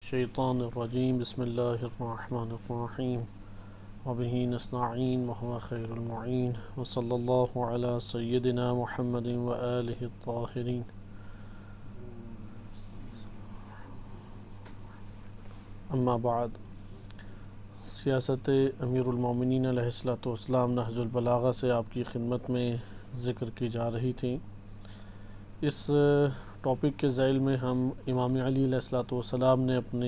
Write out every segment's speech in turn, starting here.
الشیطان الرجیم بسم اللہ الرحمن الرحیم وبہ نستعین وهو خیر المعین وصلی اللہ علی سیدنا محمد وآلہ الطاہرین۔ اما بعد، سیاست امیر المومنین علیہ الصلوۃ والسلام نہج البلاغہ سے آپ کی خدمت میں ذکر کی جا رہی تھی۔ اس ٹاپک کے ذیل میں ہم امام علی علیہ الصلوۃ والسلام نے اپنے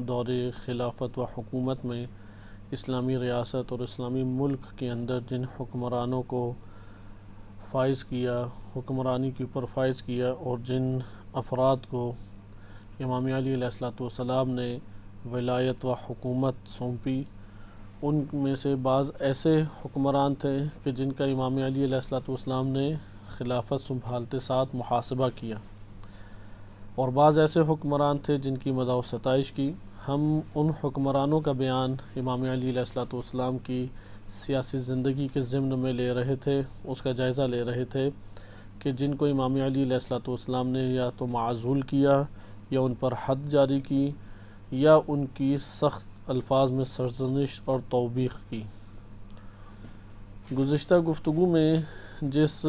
دور خلافت و حکومت میں اسلامی ریاست اور اسلامی ملک کے اندر جن حکمرانوں کو فائز کیا، حکمرانی کے اوپر فائز کیا، اور جن افراد کو امام علی علیہ الصلوۃ والسلام نے ولایت و حکومت سونپی، ان میں سے بعض ایسے حکمران تھے کہ جن کا امام علی علیہ الصلوۃ والسلام نے خلافت سنبھالتے ساتھ محاسبہ کیا، اور بعض ایسے حکمران تھے جن کی مدح و ستائش کی۔ ہم ان حکمرانوں کا بیان امام علی علیہ الصلوۃ والسلام کی سیاسی زندگی کے ضمن میں لے رہے تھے، اس کا جائزہ لے رہے تھے کہ جن کو امام علی علیہ الصلوۃ والسلام نے یا تو معزول کیا، یا ان پر حد جاری کی، یا ان کی سخت الفاظ میں سرزنش اور توبیخ کی۔ گزشتہ گفتگو میں جس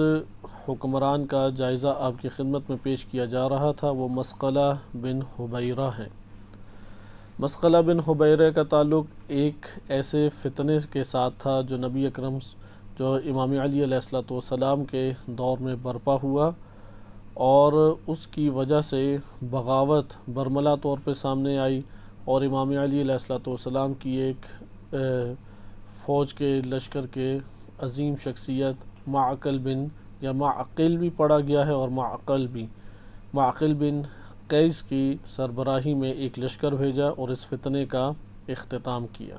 حکمران کا جائزہ آپ کی خدمت میں پیش کیا جا رہا تھا وہ مسقلہ بن حبیرہ ہے۔ مسقلہ بن حبیرہ کا تعلق ایک ایسے فتنے کے ساتھ تھا جو نبی اکرم جو امام علی علیہ الصلوۃ والسلام کے دور میں برپا ہوا، اور اس کی وجہ سے بغاوت برملا طور پہ سامنے آئی، اور امام علی علیہ الصلوۃ والسلام کی ایک فوج کے لشکر کے عظیم شخصیت معقل بن، یا معقل بھی پڑھا گیا ہے اور معقل بن قیس کی سربراہی میں ایک لشکر بھیجا اور اس فتنے کا اختتام کیا۔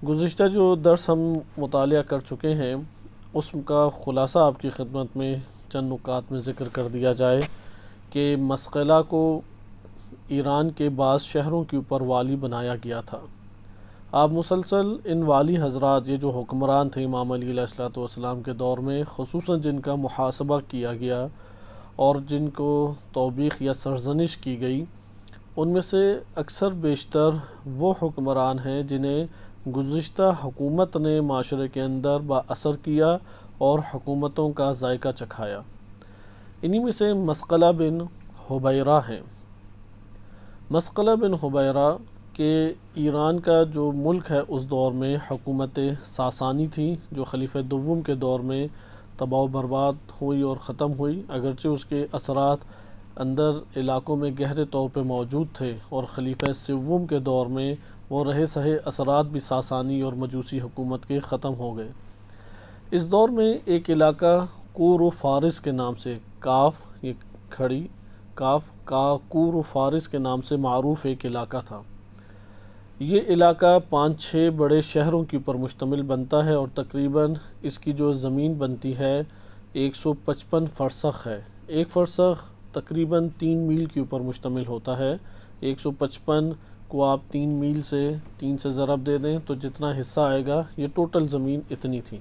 گزشتہ جو درس ہم مطالعہ کر چکے ہیں اس کا خلاصہ آپ کی خدمت میں چند نکات میں ذکر کر دیا جائے کہ مسقلہ کو ایران کے بعض شہروں کے اوپر والی بنایا گیا تھا۔ آپ مسلسل ان والی حضرات، یہ جو حکمران تھے امام علی علیہ الصلوۃ والسلام کے دور میں، خصوصاً جن کا محاسبہ کیا گیا اور جن کو توبیخ یا سرزنش کی گئی، ان میں سے اکثر بیشتر وہ حکمران ہیں جنہیں گزشتہ حکومت نے معاشرے کے اندر با اثر کیا اور حکومتوں کا ذائقہ چکھایا۔ انہی میں سے مسقلہ بن حبیرہ ہیں۔ مسقلہ بن حبیرہ کہ ایران کا جو ملک ہے اس دور میں حکومت ساسانی تھی، جو خلیفہ دوم کے دور میں تباہ و برباد ہوئی اور ختم ہوئی، اگرچہ اس کے اثرات اندر علاقوں میں گہرے طور پہ موجود تھے، اور خلیفہ سوم کے دور میں وہ رہے سہے اثرات بھی ساسانی اور مجوسی حکومت کے ختم ہو گئے۔ اس دور میں ایک علاقہ کور و فارس کے نام سے، کاف یہ کھڑی کاف کا کور و فارس کے نام سے معروف ایک علاقہ تھا۔ یہ علاقہ 5-6 بڑے شہروں کے اوپر مشتمل بنتا ہے، اور تقریباً اس کی جو زمین بنتی ہے 155 فرسخ ہے۔ ایک فرسخ تقریباً 3 میل کے اوپر مشتمل ہوتا ہے۔ 155 کو آپ 3 میل سے 3 سے ضرب دے دیں تو جتنا حصہ آئے گا، یہ ٹوٹل زمین اتنی تھی۔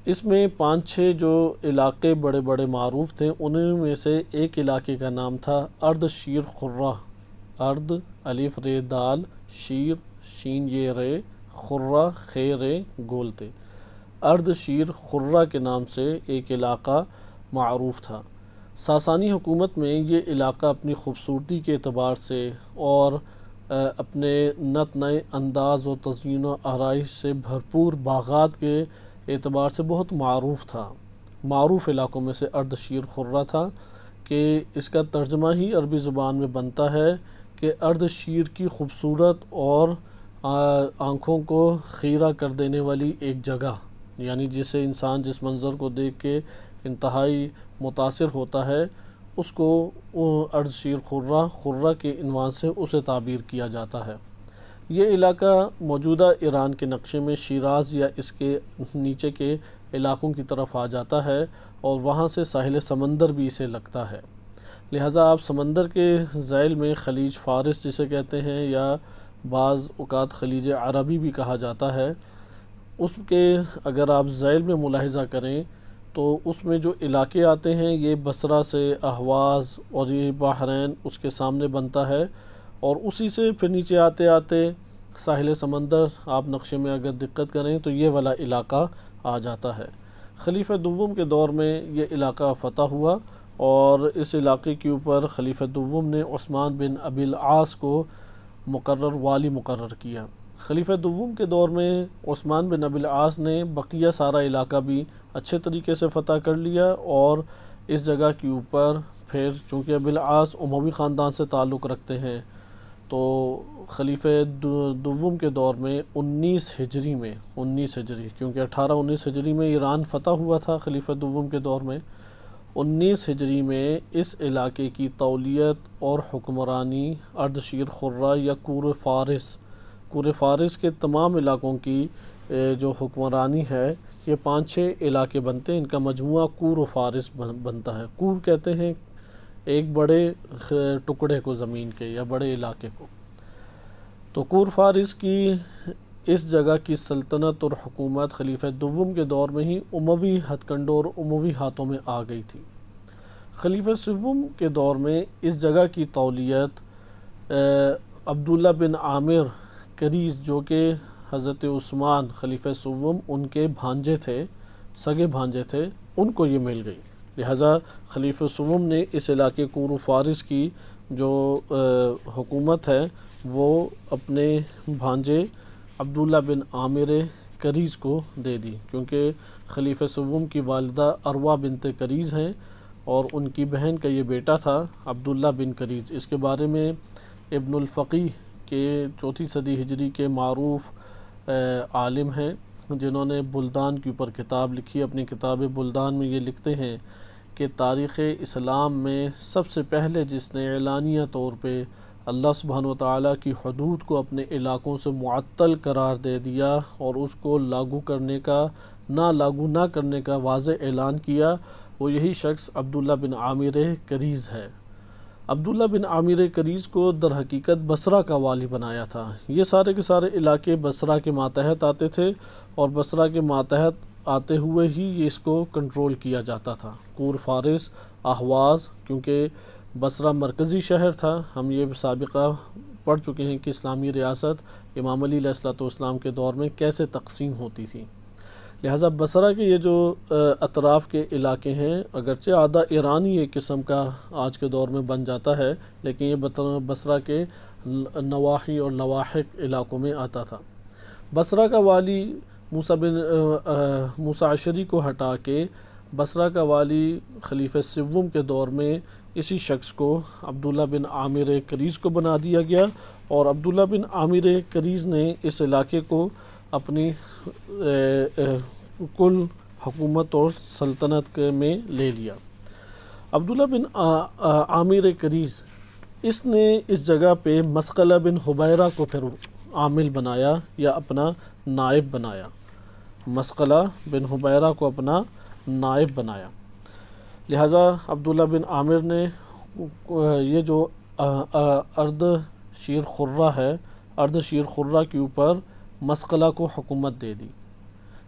اس میں 5-6 جو علاقے بڑے بڑے معروف تھے، انہیں میں سے ایک علاقے کا نام تھا ارد شیر خرہ۔ ارد الف ر دال شیر شین یہ رے خرہ خے رے گولتے، ارد شیر خرہ کے نام سے ایک علاقہ معروف تھا۔ ساسانی حکومت میں یہ علاقہ اپنی خوبصورتی کے اعتبار سے اور اپنے نت نئے انداز و تزئین و آرائش سے بھرپور باغات کے اعتبار سے بہت معروف تھا۔ معروف علاقوں میں سے ارد شیر خرہ تھا، کہ اس کا ترجمہ ہی عربی زبان میں بنتا ہے کہ ارد شیر کی خوبصورت اور آنکھوں کو خیرہ کر دینے والی ایک جگہ، یعنی جسے انسان جس منظر کو دیکھ کے انتہائی متاثر ہوتا ہے، اس کو ارد شیر خرہ کے عنوان سے اسے تعبیر کیا جاتا ہے۔ یہ علاقہ موجودہ ایران کے نقشے میں شیراز یا اس کے نیچے کے علاقوں کی طرف آ جاتا ہے، اور وہاں سے ساحل سمندر بھی اسے لگتا ہے۔ لہٰذا آپ سمندر کے ذیل میں خلیج فارس جسے کہتے ہیں، یا بعض اوقات خلیج عربی بھی کہا جاتا ہے، اس کے اگر آپ ذیل میں ملاحظہ کریں تو اس میں جو علاقے آتے ہیں یہ بصرہ سے اہواز اور یہ بحرین اس کے سامنے بنتا ہے، اور اسی سے پھر نیچے آتے آتے ساحل سمندر آپ نقشے میں اگر دقت کریں تو یہ والا علاقہ آ جاتا ہے۔ خلیفہ دوم کے دور میں یہ علاقہ فتح ہوا، اور اس علاقے کے اوپر خلیفہ دوم نے عثمان بن ابی العاص کو والی مقرر کیا۔ خلیفہ دوم کے دور میں عثمان بن ابی العاص نے بقیہ سارا علاقہ بھی اچھے طریقے سے فتح کر لیا، اور اس جگہ کے اوپر پھر چونکہ ابی العاص اموی خاندان سے تعلق رکھتے ہیں، تو خلیفہ دوم کے دور میں 19 ہجری کیونکہ 19 ہجری میں ایران فتح ہوا تھا خلیفہ دوم کے دور میں، 19 ہجری میں اس علاقے کی تولیت اور حکمرانی اردشیر خرہ یا کور فارس کے تمام علاقوں کی جو حکمرانی ہے، یہ 5-6 علاقے بنتے ہیں، ان کا مجموعہ کور و فارس بنتا ہے۔ کور کہتے ہیں ایک بڑے ٹکڑے کو زمین کے یا بڑے علاقے کو۔ تو کور فارس کی اس جگہ کی سلطنت اور حکومت خلیفہ دوم کے دور میں ہی اموی ہتھ کنڈوں اور اموی ہاتھوں میں آ گئی تھی۔ خلیفہ سوم کے دور میں اس جگہ کی تولیت عبداللہ بن عامر کریز، جو کہ حضرت عثمان خلیفہ سوم ان کے بھانجے تھے، سگے بھانجے تھے، ان کو یہ مل گئی۔ لہذا خلیفہ سوم نے اس علاقے کور و فارس کی جو حکومت ہے وہ اپنے بھانجے عبداللہ بن عامر کریز کو دے دی، کیونکہ خلیفہ سوم کی والدہ اروہ بنت کریز ہیں، اور ان کی بہن کا یہ بیٹا تھا عبداللہ بن کریز۔ اس کے بارے میں ابن الفقی کے 4 صدی ہجری کے معروف عالم ہیں، جنہوں نے بلدان کے اوپر کتاب لکھی۔ اپنی کتاب بلدان میں یہ لکھتے ہیں کہ تاریخ اسلام میں سب سے پہلے جس نے اعلانیہ طور پہ اللہ سبحانہ وتعالیٰ کی حدود کو اپنے علاقوں سے معطل قرار دے دیا اور اس کو لاگو نہ کرنے کا واضح اعلان کیا، وہ یہی شخص عبداللہ بن عامر کریز ہے۔ عبداللہ بن عامر کریز کو در حقیقت بصرہ کا والی بنایا تھا۔ یہ سارے کے سارے علاقے بصرہ کے ماتحت آتے تھے، اور بصرہ کے ماتحت آتے ہوئے ہی یہ اس کو کنٹرول کیا جاتا تھا۔ کور فارس، اہواز، کیونکہ بصرہ مرکزی شہر تھا، ہم یہ سابقہ پڑھ چکے ہیں کہ اسلامی ریاست امام علی علیہ السلام کے دور میں کیسے تقسیم ہوتی تھی۔ لہٰذا بصرہ کے یہ جو اطراف کے علاقے ہیں، اگرچہ آدھا ایرانی ایک قسم کا آج کے دور میں بن جاتا ہے، لیکن یہ بصرہ کے نواحی اور لواحق علاقوں میں آتا تھا۔ بصرہ کا والی موسیٰ عشری کو ہٹا کے بصرہ کا والی خلیفہ سوم کے دور میں اسی شخص کو عبداللہ بن عامر کریز کو بنا دیا گیا، اور عبداللہ بن عامر کریز نے اس علاقے کو اپنی کل حکومت اور سلطنت میں لے لیا۔ عبداللہ بن عامر کریز اس نے اس جگہ پہ مسقلہ بن حبیرہ کو پھر عامل بنایا یا اپنا نائب بنایا۔ مسقلہ بن حبیرہ کو اپنا نائب بنایا۔ لہٰذا عبداللہ بن عامر نے یہ جو ارد شیر خرہ ہے، ارد شیر خرہ کے اوپر مسقلہ کو حکومت دے دی۔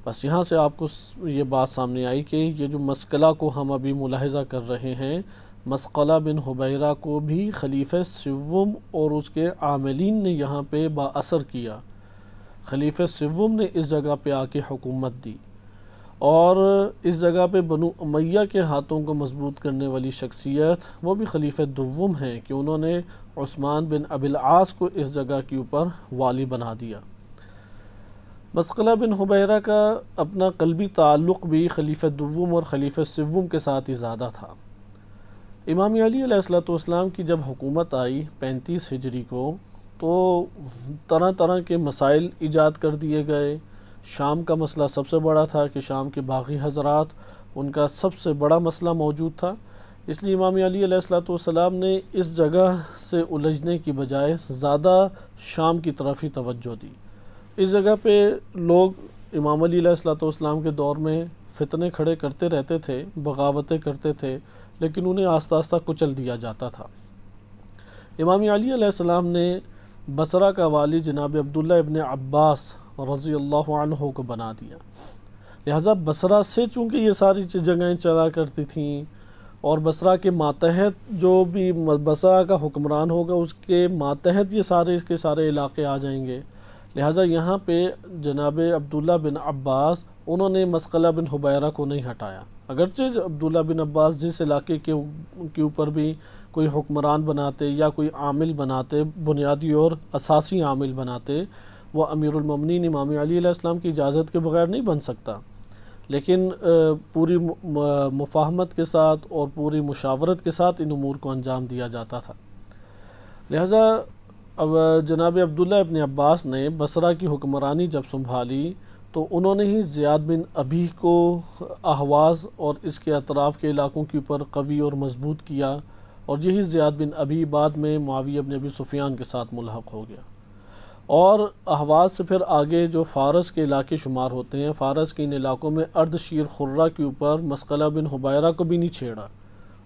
بس یہاں سے آپ کو یہ بات سامنے آئی کہ یہ جو مسقلہ کو ہم ابھی ملاحظہ کر رہے ہیں، مسقلہ بن حبیرہ کو بھی خلیفہ سوم اور اس کے عاملین نے یہاں پہ باثر کیا۔ خلیفہ سوم نے اس جگہ پہ آ کے حکومت دی، اور اس جگہ پہ بنو امیہ کے ہاتھوں کو مضبوط کرنے والی شخصیت وہ بھی خلیفہ دوم ہیں کہ انہوں نے عثمان بن ابی العاص کو اس جگہ کے اوپر والی بنا دیا۔ مسقلہ بن حبیرہ کا اپنا قلبی تعلق بھی خلیفہ دوم اور خلیفہ سوم کے ساتھ ہی زیادہ تھا۔ امام علی علیہ السلام کی جب حکومت آئی 35 ہجری کو، تو طرح طرح کے مسائل ایجاد کر دیے گئے۔ شام کا مسئلہ سب سے بڑا تھا کہ شام کے باغی حضرات، ان کا سب سے بڑا مسئلہ موجود تھا، اس لیے امام علی علیہ السلام نے اس جگہ سے الجھنے کی بجائے زیادہ شام کی طرف ہی توجہ دی۔ اس جگہ پہ لوگ امام علی علیہ السلام کے دور میں فتنے کھڑے کرتے رہتے تھے، بغاوتیں کرتے تھے، لیکن انہیں آہستہ آہستہ کچل دیا جاتا تھا۔ امام علی علیہ السلام نے بصرہ کا والی جناب عبداللہ ابن عباس رضی اللہ عنہ کو بنا دیا۔ لہٰذا بصرہ سے چونکہ یہ ساری جگہیں چلا کرتی تھیں، اور بصرہ کے ماتحت جو بھی بصرہ کا حکمران ہوگا اس کے ماتحت یہ سارے کے سارے علاقے آ جائیں گے، لہٰذا یہاں پہ جناب عبداللہ بن عباس انہوں نے مسقلہ بن حبیرہ کو نہیں ہٹایا، اگرچہ عبداللہ بن عباس جس علاقے کے اوپر بھی کوئی حکمران بناتے یا کوئی عامل بناتے، بنیادی اور اساسی عامل بناتے، وہ امیر المومنین امام علی علیہ السلام کی اجازت کے بغیر نہیں بن سکتا، لیکن پوری مفاہمت کے ساتھ اور پوری مشاورت کے ساتھ ان امور کو انجام دیا جاتا تھا۔ لہٰذا اب جناب عبداللہ ابن عباس نے بصرہ کی حکمرانی جب سنبھالی تو انہوں نے ہی زیاد بن ابی کو اہواز اور اس کے اطراف کے علاقوں کے اوپر قوی اور مضبوط کیا، اور یہی زیاد بن ابی بعد میں معاویہ بن ابی سفیان کے ساتھ ملحق ہو گیا، اور اہواز سے پھر آگے جو فارس کے علاقے شمار ہوتے ہیں، فارس کے ان علاقوں میں اردشیر خرہ کے اوپر مسقلہ بن حبیرہ کو بھی نہیں چھیڑا،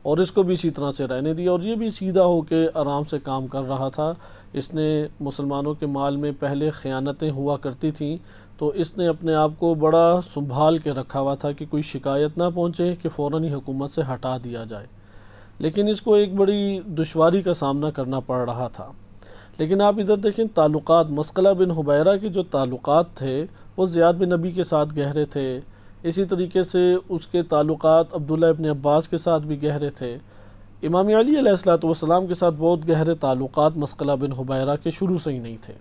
اور اس کو بھی اسی طرح سے رہنے دیا، اور یہ بھی سیدھا ہو کے آرام سے کام کر رہا تھا۔ اس نے مسلمانوں کے مال میں پہلے خیانتیں ہوا کرتی تھیں، تو اس نے اپنے آپ کو بڑا سنبھال کے رکھا ہوا تھا کہ کوئی شکایت نہ پہنچے کہ فوراً ہی حکومت سے ہٹا دیا جائے، لیکن اس کو ایک بڑی دشواری کا سامنا کرنا پڑ رہا تھا۔ لیکن آپ ادھر دیکھیں، تعلقات مسقلہ بن حبیرہ کے جو تعلقات تھے وہ زیاد بن ابی کے ساتھ گہرے تھے، اسی طریقے سے اس کے تعلقات عبداللہ ابن عباس کے ساتھ بھی گہرے تھے، امام علی علیہ السلام کے ساتھ بہت گہرے تعلقات مسقلہ بن حبیرہ کے شروع سے ہی نہیں تھے،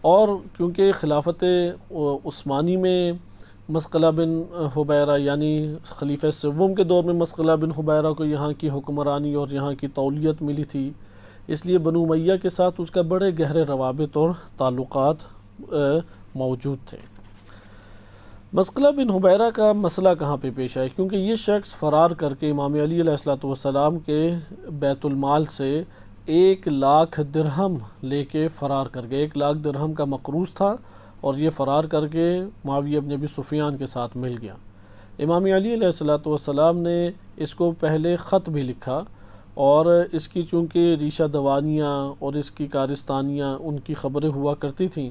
اور کیونکہ خلافت عثمانی میں مسقلہ بن حبیرہ یعنی خلیفہ سوم کے دور میں مسقلہ بن حبیرہ کو یہاں کی حکمرانی اور یہاں کی تولیت ملی تھی، اس لیے بنو امیہ کے ساتھ اس کا بڑے گہرے روابط اور تعلقات موجود تھے۔ مسقلہ بن حبیرہ کا مسئلہ کہاں پہ پیش آئے؟ کیونکہ یہ شخص فرار کر کے امام علی علیہ السلام کے بیت المال سے 1,00,000 درہم لے کے فرار کر گئے، 1,00,000 درہم کا مقروض تھا، اور یہ فرار کر کے معاویہ بن ابی سفیان کے ساتھ مل گیا۔ امام علی علیہ السلام نے اس کو پہلے خط بھی لکھا، اور اس کی چونکہ ریشہ دوانیاں اور اس کی کارستانیاں ان کی خبریں ہوا کرتی تھیں،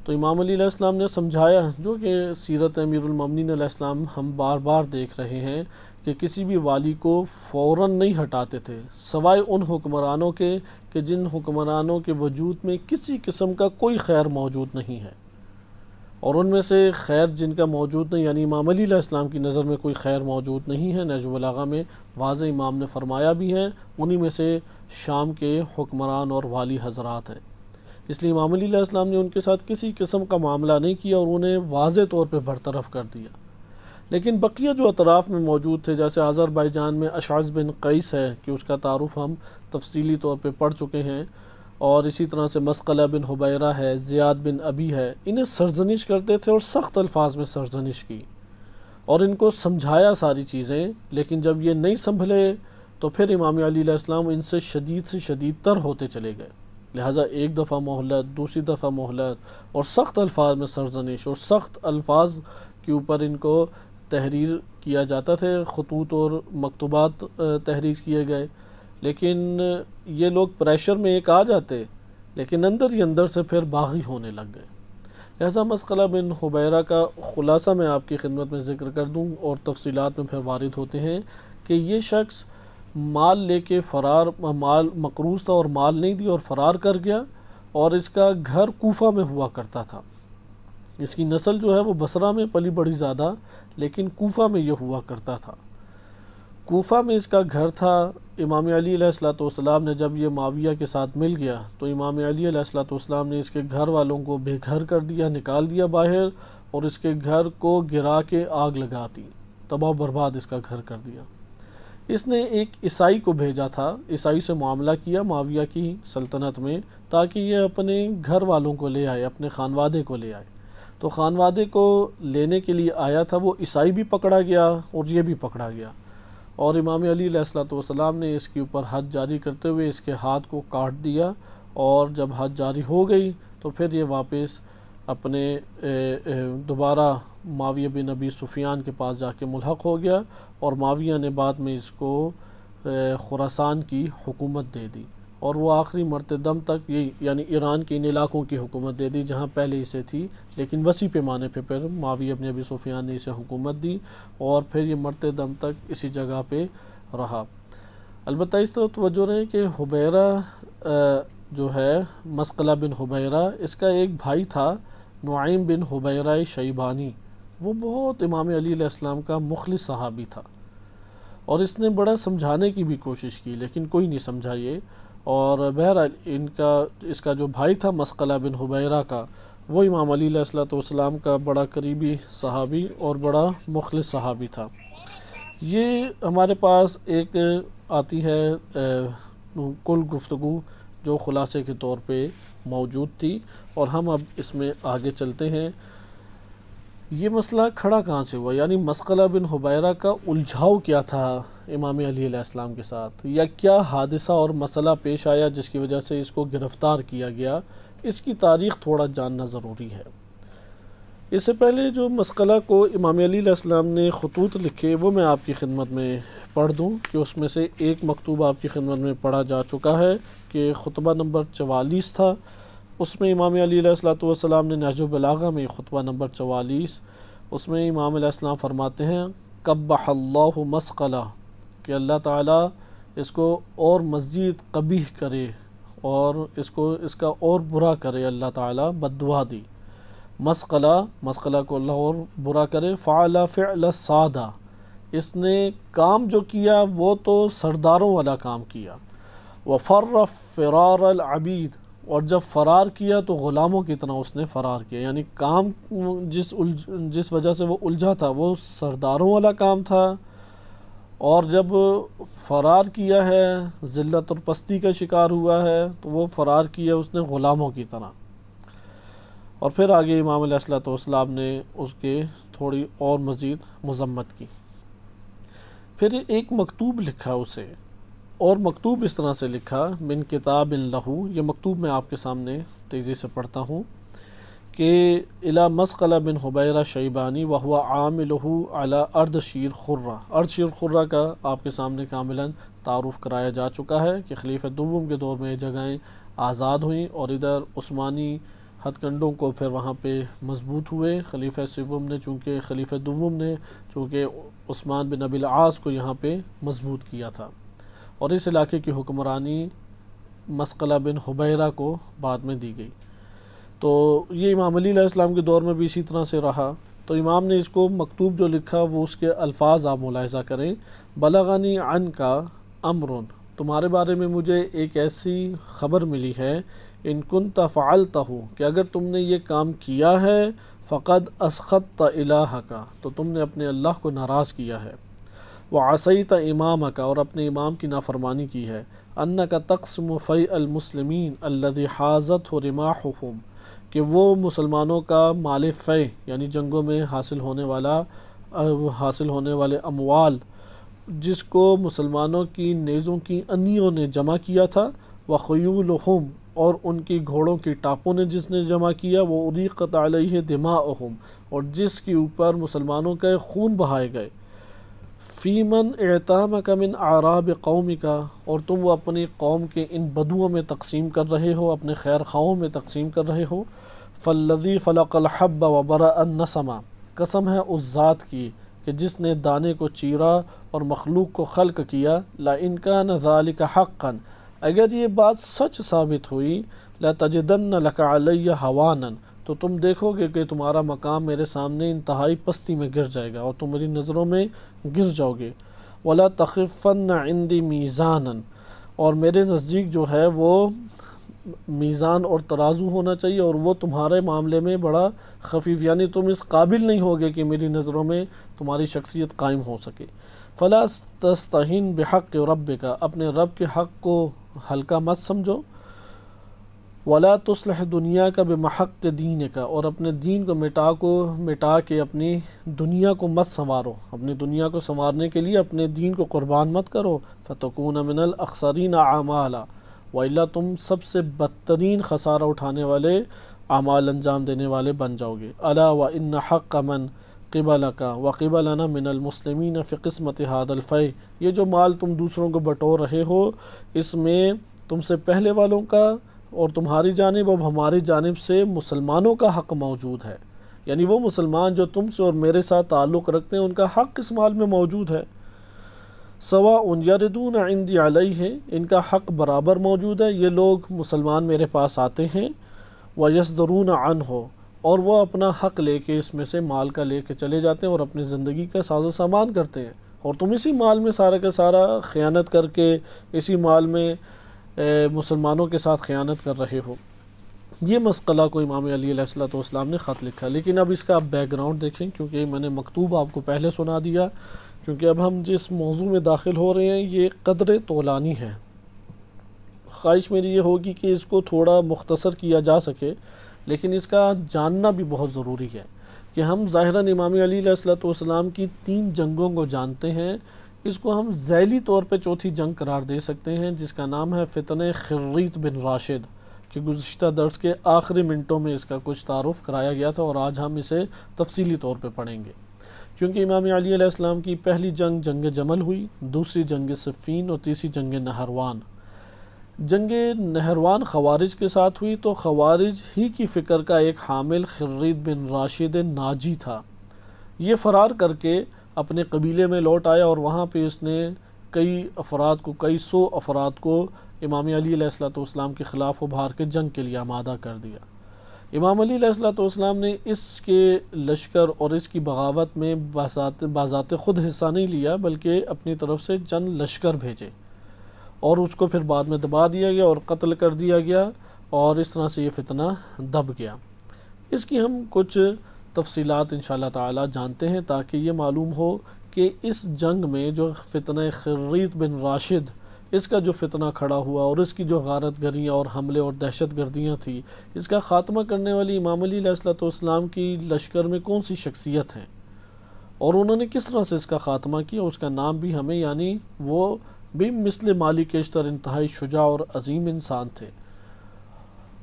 تو امام علی علیہ السلام نے سمجھایا، جو کہ سیرت امیر المومنین علیہ السلام ہم بار بار دیکھ رہے ہیں کہ کسی بھی والی کو فوراً نہیں ہٹاتے تھے، سوائے ان حکمرانوں کے کہ جن حکمرانوں کے وجود میں کسی قسم کا کوئی خیر موجود نہیں ہے، اور ان میں سے خیر جن کا موجود نہیں، یعنی امام علی علیہ السلام کی نظر میں کوئی خیر موجود نہیں ہے، نہج البلاغہ میں واضح امام نے فرمایا بھی ہے، انہی میں سے شام کے حکمران اور والی حضرات ہیں، اس لیے امام علی علیہ السلام نے ان کے ساتھ کسی قسم کا معاملہ نہیں کیا اور انہیں واضح طور پہ برطرف کر دیا۔ لیکن بقیہ جو اطراف میں موجود تھے، جیسے آذربائیجان میں اشعث بن قیس ہے کہ اس کا تعارف ہم تفصیلی طور پہ پڑھ چکے ہیں، اور اسی طرح سے مسقلہ بن حبیرہ ہے، زیاد بن ابی ہے، انہیں سرزنش کرتے تھے اور سخت الفاظ میں سرزنش کی، اور ان کو سمجھایا ساری چیزیں، لیکن جب یہ نہیں سنبھلے تو پھر امام علی علیہ السلام ان سے شدید تر ہوتے چلے گئے، لہٰذا ایک دفعہ مہلت، دوسری دفعہ مہلت، اور سخت الفاظ میں سرزنش، اور سخت الفاظ کے اوپر ان کو تحریر کیا جاتا تھے، خطوط اور مکتوبات تحریر کیے گئے، لیکن یہ لوگ پریشر میں ایک آ جاتے، لیکن اندر ہی اندر سے پھر باغی ہونے لگ گئے۔ لہذا مسقلہ بن حبیرہ کا خلاصہ میں آپ کی خدمت میں ذکر کر دوں، اور تفصیلات میں پھر وارد ہوتے ہیں کہ یہ شخص مال لے کے فرار، مال مقروض تھا اور مال نہیں دی اور فرار کر گیا، اور اس کا گھر کوفہ میں ہوا کرتا تھا، اس کی نسل جو ہے وہ بصرہ میں پلی بڑی زیادہ، لیکن کوفہ میں یہ ہوا کرتا تھا، کوفہ میں اس کا گھر تھا۔ امام علی علیہ السلام نے جب یہ معاویہ کے ساتھ مل گیا تو امام علی علیہ السلام نے اس کے گھر والوں کو بے گھر کر دیا، نکال دیا باہر، اور اس کے گھر کو گرا کے آگ لگا دی، تباہ و برباد اس کا گھر کر دیا۔ اس نے ایک عیسائی کو بھیجا تھا، عیسائی سے معاملہ کیا معاویہ کی سلطنت میں، تاکہ یہ اپنے گھر والوں کو لے آئے، اپنے خانوادے کو لے آئے، تو خانوادے کو لینے کے لیے آیا تھا، وہ عیسائی بھی پکڑا گیا اور یہ بھی پکڑا گیا، اور امام علی علیہ السلام نے اس کے اوپر حد جاری کرتے ہوئے اس کے ہاتھ کو کاٹ دیا، اور جب حد جاری ہو گئی تو پھر یہ واپس اپنے دوبارہ معاویہ بن ابی سفیان کے پاس جا کے ملحق ہو گیا، اور معاویہ نے بعد میں اس کو خراسان کی حکومت دے دی، اور وہ آخری مرتے دم تک یعنی ایران کے ان علاقوں کی حکومت دے دی جہاں پہلے اسے تھی، لیکن وسیع پیمانے پہ پھر معاویہ بن ابی سفیان نے اسے حکومت دی اور پھر یہ مرتے دم تک اسی جگہ پہ رہا۔ البتہ اس طرح توجہ رہے کہ حبیرہ جو ہے مسقلہ بن حبیرہ، اس کا ایک بھائی تھا نعیم بن حبیرہ شیبانی، وہ بہت امام علی علیہ السلام کا مخلص صحابی تھا، اور اس نے بڑا سمجھانے کی بھی کوشش کی لیکن کوئی نہیں سمجھا یہ، اور بہرحال اس کا جو بھائی تھا مسقلہ بن حبیرہ کا، وہ امام علی علیہ السلام کا بڑا قریبی صحابی اور بڑا مخلص صحابی تھا۔ یہ ہمارے پاس ایک آتی ہے کل گفتگو جو خلاصے کے طور پہ موجود تھی، اور ہم اب اس میں آگے چلتے ہیں۔ یہ مسئلہ کھڑا کہاں سے ہوا، یعنی مسقلہ بن حبیرہ کا الجھاؤ کیا تھا امام علی علیہ السلام کے ساتھ، یا کیا حادثہ اور مسئلہ پیش آیا جس کی وجہ سے اس کو گرفتار کیا گیا، اس کی تاریخ تھوڑا جاننا ضروری ہے۔ اس سے پہلے جو مسقلہ کو امام علی علیہ السلام نے خطوط لکھے وہ میں آپ کی خدمت میں پڑھ دوں کہ اس میں سے ایک مکتوب آپ کی خدمت میں پڑھا جا چکا ہے کہ خطبہ نمبر 44 تھا، اس میں امام علی علیہ السلام نے نہج البلاغہ میں خطبہ نمبر 44، اس میں امام علیہ السلام فرماتے ہیں قبح اللہ مسقلہ، کہ اللہ تعالیٰ اس کو اور مزید قبیح کرے اور اس کا اور برا کرے، اللہ تعالیٰ بد دعا دی۔ مسقلہ کو اللہ اور برا کرے۔ فعل فعل السادہ، اس نے کام جو کیا وہ تو سرداروں والا کام کیا۔ وفر فرار العبید، اور جب فرار کیا تو غلاموں کی طرح اس نے فرار کیا، یعنی کام جس وجہ سے وہ الجھا تھا وہ سرداروں والا کام تھا، اور جب فرار کیا ہے ذلت اور پستی کا شکار ہوا ہے تو وہ فرار کیا اس نے غلاموں کی طرح۔ اور پھر آگے امام علیہ السلام نے اس کے تھوڑی اور مزید مذمت کی۔ پھر ایک مکتوب لکھا اسے، اور مکتوب اس طرح سے لکھا من کتاب لہو، یہ مکتوب میں آپ کے سامنے تیزی سے پڑھتا ہوں کہ الی مسقلہ بن حبیرہ شیبانی وہو عاملہ علی ارض شیر خرہ۔ ارض شیر خرہ کا آپ کے سامنے کاملاً تعارف کرایا جا چکا ہے کہ خلیفہ دوم کے دور میں یہ جگہیں آزاد ہوئیں، اور ادھر عثمانی ہتھ کنڈوں کو پھر وہاں پہ مضبوط ہوئے۔ خلیفہ سوم نے خلیفہ دوم نے چونکہ عثمان بن ابی العاص کو یہاں پہ مضبوط کیا تھا، اور اس علاقے کی حکمرانی مسقلہ بن حبیرہ کو بعد میں دی گئی۔ تو یہ امام علی علیہ السلام کے دور میں بھی اسی طرح سے رہا۔ تو امام نے اس کو مکتوب جو لکھا وہ اس کے الفاظ آپ ملاحظہ کریں۔ بلغنی عن کا امرن، تمہارے بارے میں مجھے ایک ایسی خبر ملی ہے، ان کنت فعلتہ، کہ اگر تم نے یہ کام کیا ہے، فقد اسخطت الہک، تو تم نے اپنے اللہ کو ناراض کیا ہے، وعصیت امامک، اور اپنے امام کی نافرمانی کی ہے، انک تقسم فیء المسلمین الذی حازتہ رماحہم، کہ وہ مسلمانوں کا مال فیء یعنی جنگوں میں حاصل ہونے والے اموال جس کو مسلمانوں کی نیزوں کی انیوں نے جمع کیا تھا، وخیولہم، اور ان کی گھوڑوں کی ٹاپوں نے جس نے جمع کیا، وہ اریقت علیہ دماؤہم، اور جس کے اوپر مسلمانوں کے خون بہائے گئے، فی من اعتامک من اعراب قومک، اور تم وہ اپنی قوم کے ان بدوؤں میں تقسیم کر رہے ہو، اپنے خیر خواہوں میں تقسیم کر رہے ہو۔ فالذی فلق الحب وبرأ النسمہ، قسم ہے اس ذات کی کہ جس نے دانے کو چیرا اور مخلوق کو خلق کیا، لئن کان ذلک حقا، اگر یہ بات سچ ثابت ہوئی، لتجدن لک علی ہوانا، تو تم دیکھو گے کہ تمہارا مقام میرے سامنے انتہائی پستی میں گر جائے گا اور تم میری نظروں میں گر جاؤ گے۔ ولا تخفن عندی میزانا، اور میرے نزدیک جو ہے وہ میزان اور ترازو ہونا چاہیے، اور وہ تمہارے معاملے میں بڑا خفیف، یعنی تم اس قابل نہیں ہوگے کہ میری نظروں میں تمہاری شخصیت قائم ہو سکے۔ فلا تستہین بحق ربک، اپنے رب کے حق کو ہلکا مت سمجھو۔ ولا تصلح دنیا کا بمحق دینک، اور اپنے دین کو مٹا کے اپنی دنیا کو مت سنوارو، اپنی دنیا کو سنوارنے کے لیے اپنے دین کو قربان مت کرو۔ فتکون من الاخسرین اعمالا، وإلا تم سب سے بدترین خسارہ اٹھانے والے اعمال انجام دینے والے بن جاؤ گے۔ الا وان حق من قبلک وقبلنا من المسلمین فی قسمت ھذا الفیء، یہ جو مال تم دوسروں کو بٹور رہے ہو، اس میں تم سے پہلے والوں کا اور تمہاری جانب اور ہماری جانب سے مسلمانوں کا حق موجود ہے، یعنی وہ مسلمان جو تم سے اور میرے ساتھ تعلق رکھتے ہیں ان کا حق اس مال میں موجود ہے۔ سواء یردون عندی علیہ، ان کا حق برابر موجود ہے، یہ لوگ مسلمان میرے پاس آتے ہیں، ویصدرون عنہ، اور وہ اپنا حق لے کے اس میں سے مال کا لے کے چلے جاتے ہیں اور اپنی زندگی کا ساز و سامان کرتے ہیں، اور تم اسی مال میں سارا کا سارا خیانت کر کے اسی مال میں مسلمانوں کے ساتھ خیانت کر رہے ہو۔ یہ مسئلہ کو امام علی علیہ السلام نے خط لکھا، لیکن اب اس کا آپ بیک گراؤنڈ دیکھیں، کیونکہ میں نے مکتوب آپ کو پہلے سنا دیا، کیونکہ اب ہم جس موضوع میں داخل ہو رہے ہیں یہ قدر طولانی ہے۔ خواہش میری یہ ہوگی کہ اس کو تھوڑا مختصر کیا جا سکے، لیکن اس کا جاننا بھی بہت ضروری ہے کہ ہم ظاہراً امام علی علیہ السلام کی 3 جنگوں کو جانتے ہیں، اس کو ہم ذیلی طور پہ چوتھی جنگ قرار دے سکتے ہیں، جس کا نام ہے فتنہ خریت بن راشد، کہ گزشتہ درس کے آخری منٹوں میں اس کا کچھ تعارف کرایا گیا تھا، اور آج ہم اسے تفصیلی طور پہ پڑھیں گے۔ کیونکہ امام علی علیہ السلام کی پہلی جنگ جنگ جمل ہوئی، دوسری جنگ صفین، اور تیسری جنگ نہروان۔ جنگ نہروان خوارج کے ساتھ ہوئی، تو خوارج ہی کی فکر کا ایک حامل خریت بن راشد ناجی تھا، یہ فرار کر کے اپنے قبیلے میں لوٹ آیا، اور وہاں پہ اس نے کئی سو افراد کو امام علی علیہ السلام کے خلاف ابھار کے جنگ کے لیے آمادہ کر دیا۔ امام علی علیہ السلام نے اس کے لشکر اور اس کی بغاوت میں بذات خود حصہ نہیں لیا، بلکہ اپنی طرف سے چند لشکر بھیجے، اور اس کو پھر بعد میں دبا دیا گیا اور قتل کر دیا گیا، اور اس طرح سے یہ فتنہ دب گیا۔ اس کی ہم کچھ تفصیلات انشاءاللہ تعالی جانتے ہیں، تاکہ یہ معلوم ہو کہ اس جنگ میں جو فتنہ خریت بن راشد، اس کا جو فتنہ کھڑا ہوا اور اس کی جو غارت گریاں اور حملے اور دہشت گردیاں تھیں، اس کا خاتمہ کرنے والی امام علی علیہ السلام کی لشکر میں کون سی شخصیت ہیں، اور انہوں نے کس طرح سے اس کا خاتمہ کیا، اس کا نام بھی ہمیں، یعنی وہ بھی مثل مالی کشتر انتہائی شجاع اور عظیم انسان تھے،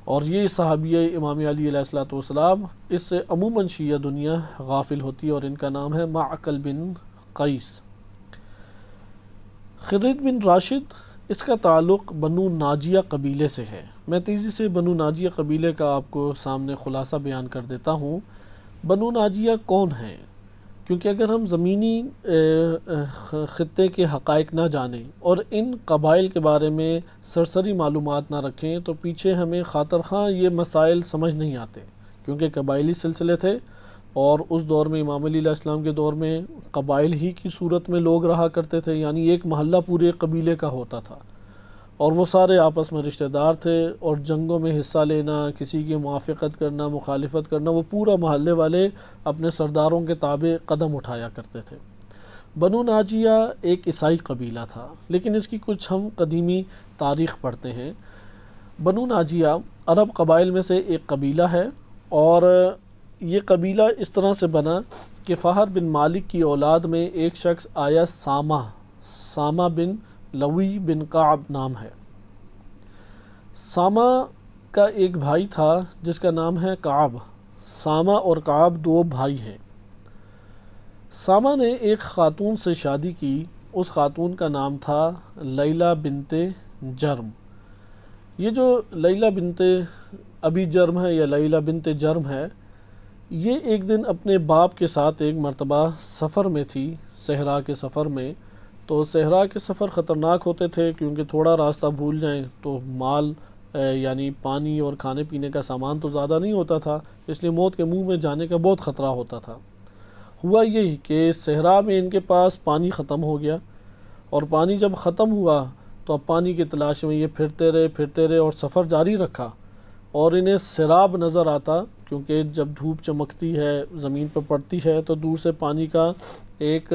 اور یہ صحابی امام علی علیہ السلام، اس سے عموماً شیعہ دنیا غافل ہوتی ہے، اور ان کا نام ہے معقل بن قیس۔ خریت بن راشد، اس کا تعلق بنو ناجیہ قبیلے سے ہے۔ میں تیزی سے بنو ناجیہ قبیلے کا آپ کو سامنے خلاصہ بیان کر دیتا ہوں۔ بنو ناجیہ کون ہیں؟ کیونکہ اگر ہم زمینی خطے کے حقائق نہ جانیں اور ان قبائل کے بارے میں سرسری معلومات نہ رکھیں تو پیچھے ہمیں خاطر خواہ یہ مسائل سمجھ نہیں آتے، کیونکہ قبائلی سلسلے تھے، اور اس دور میں امام علی علیہ السلام کے دور میں قبائل ہی کی صورت میں لوگ رہا کرتے تھے، یعنی ایک محلہ پورے قبیلے کا ہوتا تھا، اور وہ سارے آپس میں رشتہ دار تھے، اور جنگوں میں حصہ لینا، کسی کی موافقت کرنا، مخالفت کرنا، وہ پورا محلے والے اپنے سرداروں کے تابع قدم اٹھایا کرتے تھے۔ بنو ناجیہ ایک عیسائی قبیلہ تھا، لیکن اس کی کچھ ہم قدیمی تاریخ پڑھتے ہیں۔ بنو ناجیہ عرب قبائل میں سے ایک قبیلہ ہے، اور یہ قبیلہ اس طرح سے بنا کہ فہر بن مالک کی اولاد میں ایک شخص آیا، سامہ بن لوی بن کعب نام ہے۔ سامہ کا ایک بھائی تھا جس کا نام ہے کعب۔ سامہ اور کعب 2 بھائی ہیں۔ سامہ نے ایک خاتون سے شادی کی، اس خاتون کا نام تھا لیلہ بنت جرم۔ یہ جو لیلہ بنت ابی جرم ہے یا لیلہ بنت جرم ہے، یہ ایک دن اپنے باپ کے ساتھ ایک مرتبہ سفر میں تھی، صحرا کے سفر میں۔ تو صحرا کے سفر خطرناک ہوتے تھے، کیونکہ تھوڑا راستہ بھول جائیں تو مال یعنی پانی اور کھانے پینے کا سامان تو زیادہ نہیں ہوتا تھا، اس لیے موت کے منہ میں جانے کا بہت خطرہ ہوتا تھا۔ ہوا یہی کہ صحرا میں ان کے پاس پانی ختم ہو گیا، اور پانی جب ختم ہوا تو اب پانی کی تلاش میں یہ پھرتے رہے اور سفر جاری رکھا، اور انہیں سراب نظر آتا، کیونکہ جب دھوپ چمکتی ہے، زمین پر پڑتی ہے تو دور سے پانی کا ایک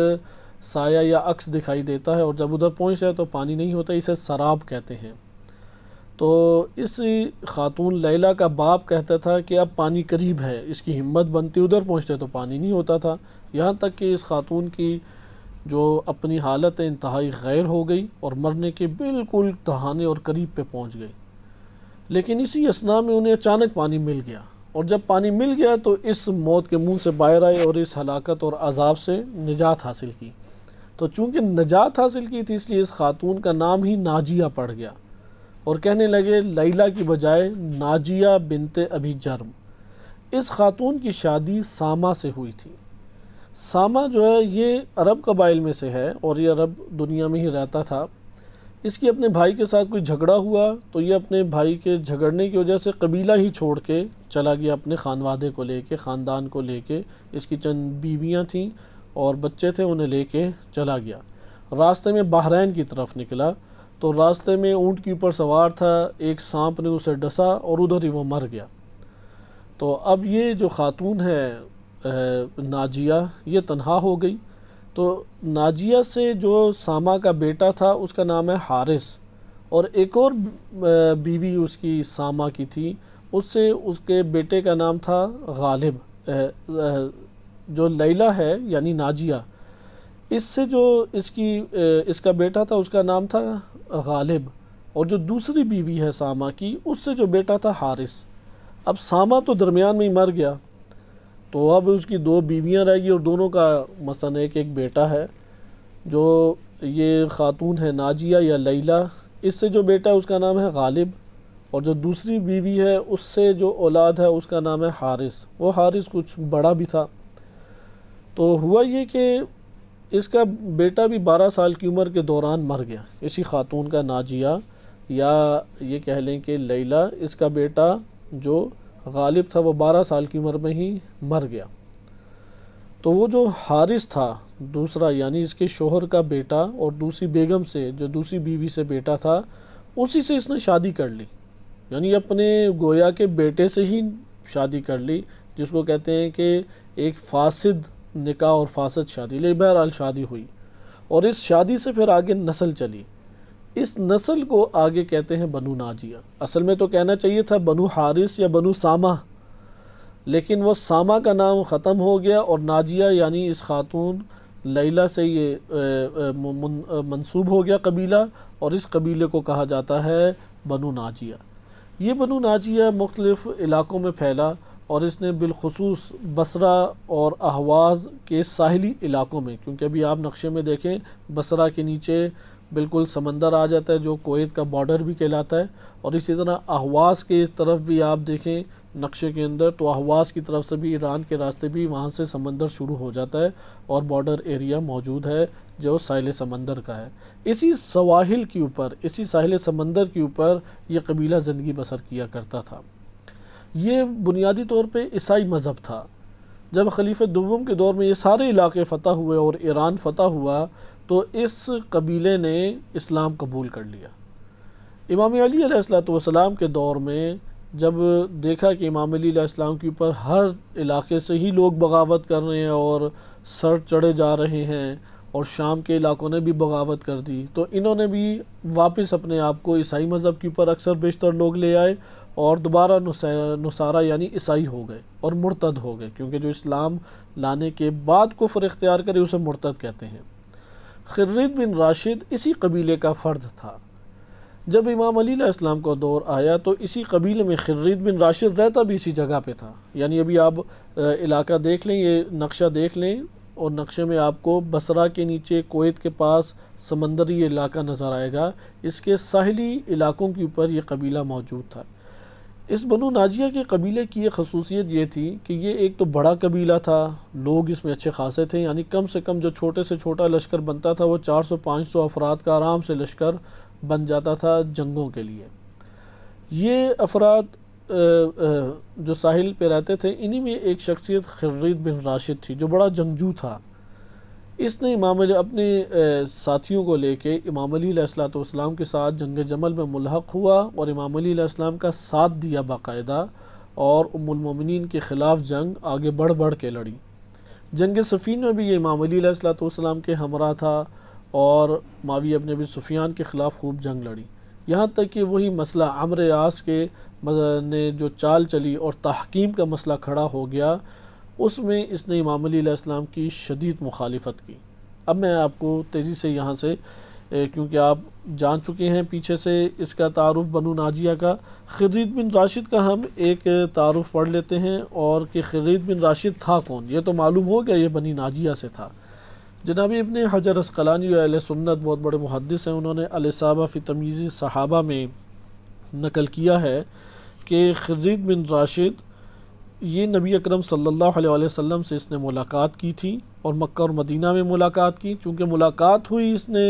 سایہ یا عکس دکھائی دیتا ہے، اور جب ادھر پہنچتا ہے تو پانی نہیں ہوتا، اسے سراب کہتے ہیں۔ تو اس خاتون لیلہ کا باپ کہتا تھا کہ اب پانی قریب ہے، اس کی ہمت بنتی، ادھر پہنچتے تو پانی نہیں ہوتا تھا، یہاں تک کہ اس خاتون کی جو اپنی حالت انتہائی غیر ہو گئی اور مرنے کے بالکل دہانے اور قریب پہ پہنچ گئی۔ لیکن اسی اثناء میں انہیں اچانک پانی مل گیا، اور جب پانی مل گیا تو اس موت کے منہ سے باہر آئے اور اس ہلاکت اور عذاب سے نجات حاصل کی۔ تو چونکہ نجات حاصل کی تھی، اس لیے اس خاتون کا نام ہی ناجیہ پڑ گیا، اور کہنے لگے لیلہ کی بجائے ناجیہ بنت ابی جرم۔ اس خاتون کی شادی سامہ سے ہوئی تھی۔ سامہ جو ہے یہ عرب قبائل میں سے ہے اور یہ عرب دنیا میں ہی رہتا تھا۔ اس کی اپنے بھائی کے ساتھ کوئی جھگڑا ہوا تو یہ اپنے بھائی کے جھگڑنے کی وجہ سے قبیلہ ہی چھوڑ کے چلا گیا، اپنے خانوادے کو لے کے، خاندان کو لے کے۔ اس کی چند بیویاں تھیں اور بچے تھے، انہیں لے کے چلا گیا۔ راستے میں بحرین کی طرف نکلا تو راستے میں اونٹ کے اوپر سوار تھا، ایک سانپ نے اسے ڈسا اور ادھر ہی وہ مر گیا۔ تو اب یہ جو خاتون ہے ناجیہ، یہ تنہا ہو گئی۔ تو ناجیہ سے جو سامہ کا بیٹا تھا اس کا نام ہے حارث، اور ایک اور بیوی اس کی سامہ کی تھی، اس سے اس کے بیٹے کا نام تھا غالب۔ جو لیلہ ہے یعنی ناجیہ، اس سے جو اس کا بیٹا تھا اس کا نام تھا غالب، اور جو دوسری بیوی ہے سامہ کی، اس سے جو بیٹا تھا حارث۔ اب سامہ تو درمیان میں ہی مر گیا، تو اب اس کی دو بیویاں رہ گئی اور دونوں کا مثلا ایک بیٹا ہے۔ جو یہ خاتون ہے ناجیہ یا لیلہ، اس سے جو بیٹا ہے اس کا نام ہے غالب، اور جو دوسری بیوی ہے اس سے جو اولاد ہے اس کا نام ہے حارث۔ وہ حارث کچھ بڑا بھی تھا۔ تو ہوا یہ کہ اس کا بیٹا بھی 12 سال کی عمر کے دوران مر گیا، اسی خاتون کا ناجیہ، یا یہ کہہ لیں کہ لیلہ، اس کا بیٹا جو غالب تھا وہ 12 سال کی عمر میں ہی مر گیا۔ تو وہ جو حارث تھا دوسرا، یعنی اس کے شوہر کا بیٹا، اور دوسری بیگم سے جو دوسری بیوی سے بیٹا تھا، اسی سے اس نے شادی کر لی، یعنی اپنے گویا کے بیٹے سے ہی شادی کر لی، جس کو کہتے ہیں کہ ایک فاسد نکاح اور فاسد شادی، لیکن بہرحال شادی ہوئی، اور اس شادی سے پھر آگے نسل چلی۔ اس نسل کو آگے کہتے ہیں بنو ناجیہ۔ اصل میں تو کہنا چاہیے تھا بنو حارث یا بنو سامہ، لیکن وہ سامہ کا نام ختم ہو گیا، اور ناجیہ یعنی اس خاتون لیلہ سے یہ منسوب ہو گیا قبیلہ، اور اس قبیلے کو کہا جاتا ہے بنو ناجیہ۔ یہ بنو ناجیہ مختلف علاقوں میں پھیلا، اور اس نے بالخصوص بصرہ اور اہواز کے ساحلی علاقوں میں، کیونکہ ابھی آپ نقشے میں دیکھیں بصرہ کے نیچے بالکل سمندر آ جاتا ہے جو کویت کا بارڈر بھی کہلاتا ہے، اور اسی طرح اہواز کے طرف بھی آپ دیکھیں نقشے کے اندر تو اہواز کی طرف سے بھی ایران کے راستے بھی وہاں سے سمندر شروع ہو جاتا ہے، اور بارڈر ایریا موجود ہے جو ساحل سمندر کا ہے۔ اسی سواحل کے اوپر، اسی ساحل سمندر کے اوپر یہ قبیلہ زندگی بسر کیا کرتا تھا۔ یہ بنیادی طور پہ عیسائی مذہب تھا۔ جب خلیفہ دوم کے دور میں یہ سارے علاقے فتح ہوئے اور ایران فتح ہوا تو اس قبیلے نے اسلام قبول کر لیا۔ امام علی علیہ السلام کے دور میں جب دیکھا کہ امام علی علیہ السلام کے اوپر ہر علاقے سے ہی لوگ بغاوت کر رہے ہیں اور سر چڑھے جا رہے ہیں، اور شام کے علاقوں نے بھی بغاوت کر دی، تو انہوں نے بھی واپس اپنے آپ کو عیسائی مذہب کے اوپر اکثر بیشتر لوگ لے آئے، اور دوبارہ نصارہ یعنی عیسائی ہو گئے اور مرتد ہو گئے، کیونکہ جو اسلام لانے کے بعد کفر اختیار کرے اسے مرتد کہتے ہیں۔ خرید بن راشد اسی قبیلے کا فرد تھا۔ جب امام علی علیہ السلام کا دور آیا تو اسی قبیلے میں خرید بن راشد رہتا بھی اسی جگہ پہ تھا، یعنی ابھی آپ علاقہ دیکھ لیں، یہ نقشہ دیکھ لیں، اور نقشے میں آپ کو بصرہ کے نیچے کویت کے پاس سمندری علاقہ نظر آئے گا، اس کے ساحلی علاقوں کے اوپر یہ قبیلہ موجود تھا۔ اس بنو ناجیہ کے قبیلے کی یہ خصوصیت یہ تھی کہ یہ ایک تو بڑا قبیلہ تھا، لوگ اس میں اچھے خاصے تھے، یعنی کم سے کم جو چھوٹے سے چھوٹا لشکر بنتا تھا وہ 400-500 افراد کا آرام سے لشکر بن جاتا تھا جنگوں کے لیے۔ یہ افراد جو ساحل پہ رہتے تھے، انہی میں ایک شخصیت خرید بن راشد تھی جو بڑا جنگجو تھا۔ اس نے امام علی اپنے ساتھیوں کو لے کے امام علی علیہ السلام کے ساتھ جنگ جمل میں ملحق ہوا، اور امام علی علیہ السلام کا ساتھ دیا باقاعدہ، اور ام المومنین کے خلاف جنگ آگے بڑھ بڑھ کے لڑی۔ جنگ صفین میں بھی یہ امام علی علیہ السلام کے ہمراہ تھا، اور معاویہ بن ابی سفیان کے خلاف خوب جنگ لڑی، یہاں تک کہ وہی مسئلہ عمرو عاص کے نے جو چال چلی اور تحکیم کا مسئلہ کھڑا ہو گیا، اس میں اس نے امام علی علیہ السلام کی شدید مخالفت کی۔ اب میں آپ کو تیزی سے یہاں سے، کیونکہ آپ جان چکے ہیں پیچھے سے اس کا تعارف بنو ناجیہ کا، خرید بن راشد کا ہم ایک تعارف پڑھ لیتے ہیں، اور کہ خرید بن راشد تھا کون، یہ تو معلوم ہو گیا یہ بنی ناجیہ سے تھا۔ جناب ابن حجر عسقلانی اہل سنت بہت بڑے محدث ہیں، انہوں نے الاصابہ فی تمییز صحابہ میں نقل کیا ہے کہ خرید بن راشد یہ نبی اکرم صلی اللہ علیہ وسلم سے اس نے ملاقات کی تھی اور مکہ اور مدینہ میں ملاقات کی. چونکہ ملاقات ہوئی اس نے